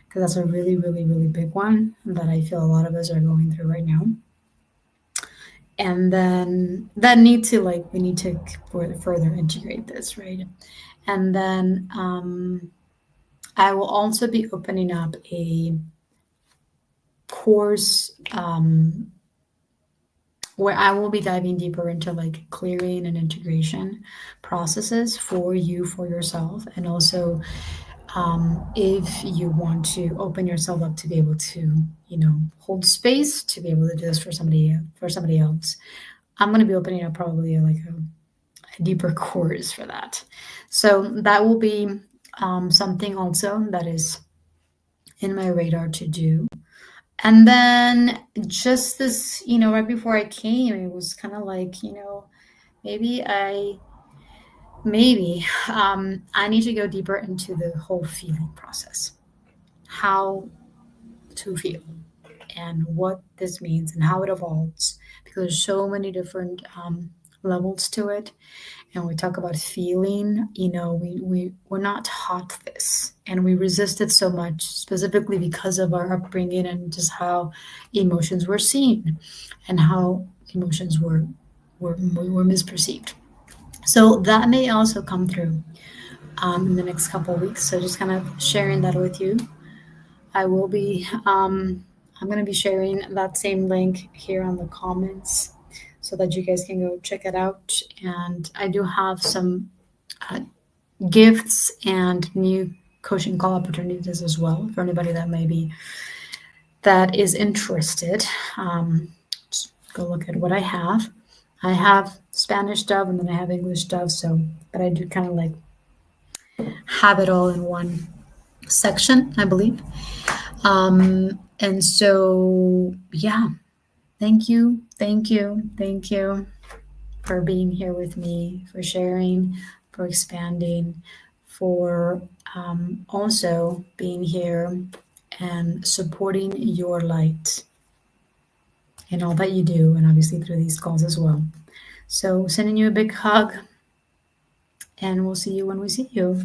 Because that's a really, really, really big one that I feel a lot of us are going through right now. And then we need to further integrate this, right? And then I will also be opening up a course where I will be diving deeper into like clearing and integration processes for you, for yourself, and also if you want to open yourself up to be able to, hold space to be able to do this for somebody else. I'm going to be opening up probably a deeper course for that. So that will be something also that is in my radar to do. And then just this, right before I came, it was kind of like, maybe I need to go deeper into the whole feeling process, how to feel and what this means and how it evolves, because there's so many different levels to it. And we talk about feeling, we're not taught this, and we resist it so much, specifically because of our upbringing and just how emotions were seen and how emotions were misperceived. So that may also come through in the next couple of weeks. So just kind of sharing that with you. I will be I'm going to be sharing that same link here on the comments so that you guys can go check it out. And I do have some uh, gifts and new coaching call opportunities as well for anybody that is interested. Just go look at what I have. I have Spanish stuff and then I have English stuff. So, but I do kind of like have it all in one section, I believe. And so, yeah, thank you, thank you, thank you for being here with me, for sharing, for expanding, for also being here and supporting your light in all that you do, and obviously through these calls as well. So, sending you a big hug, and we'll see you when we see you.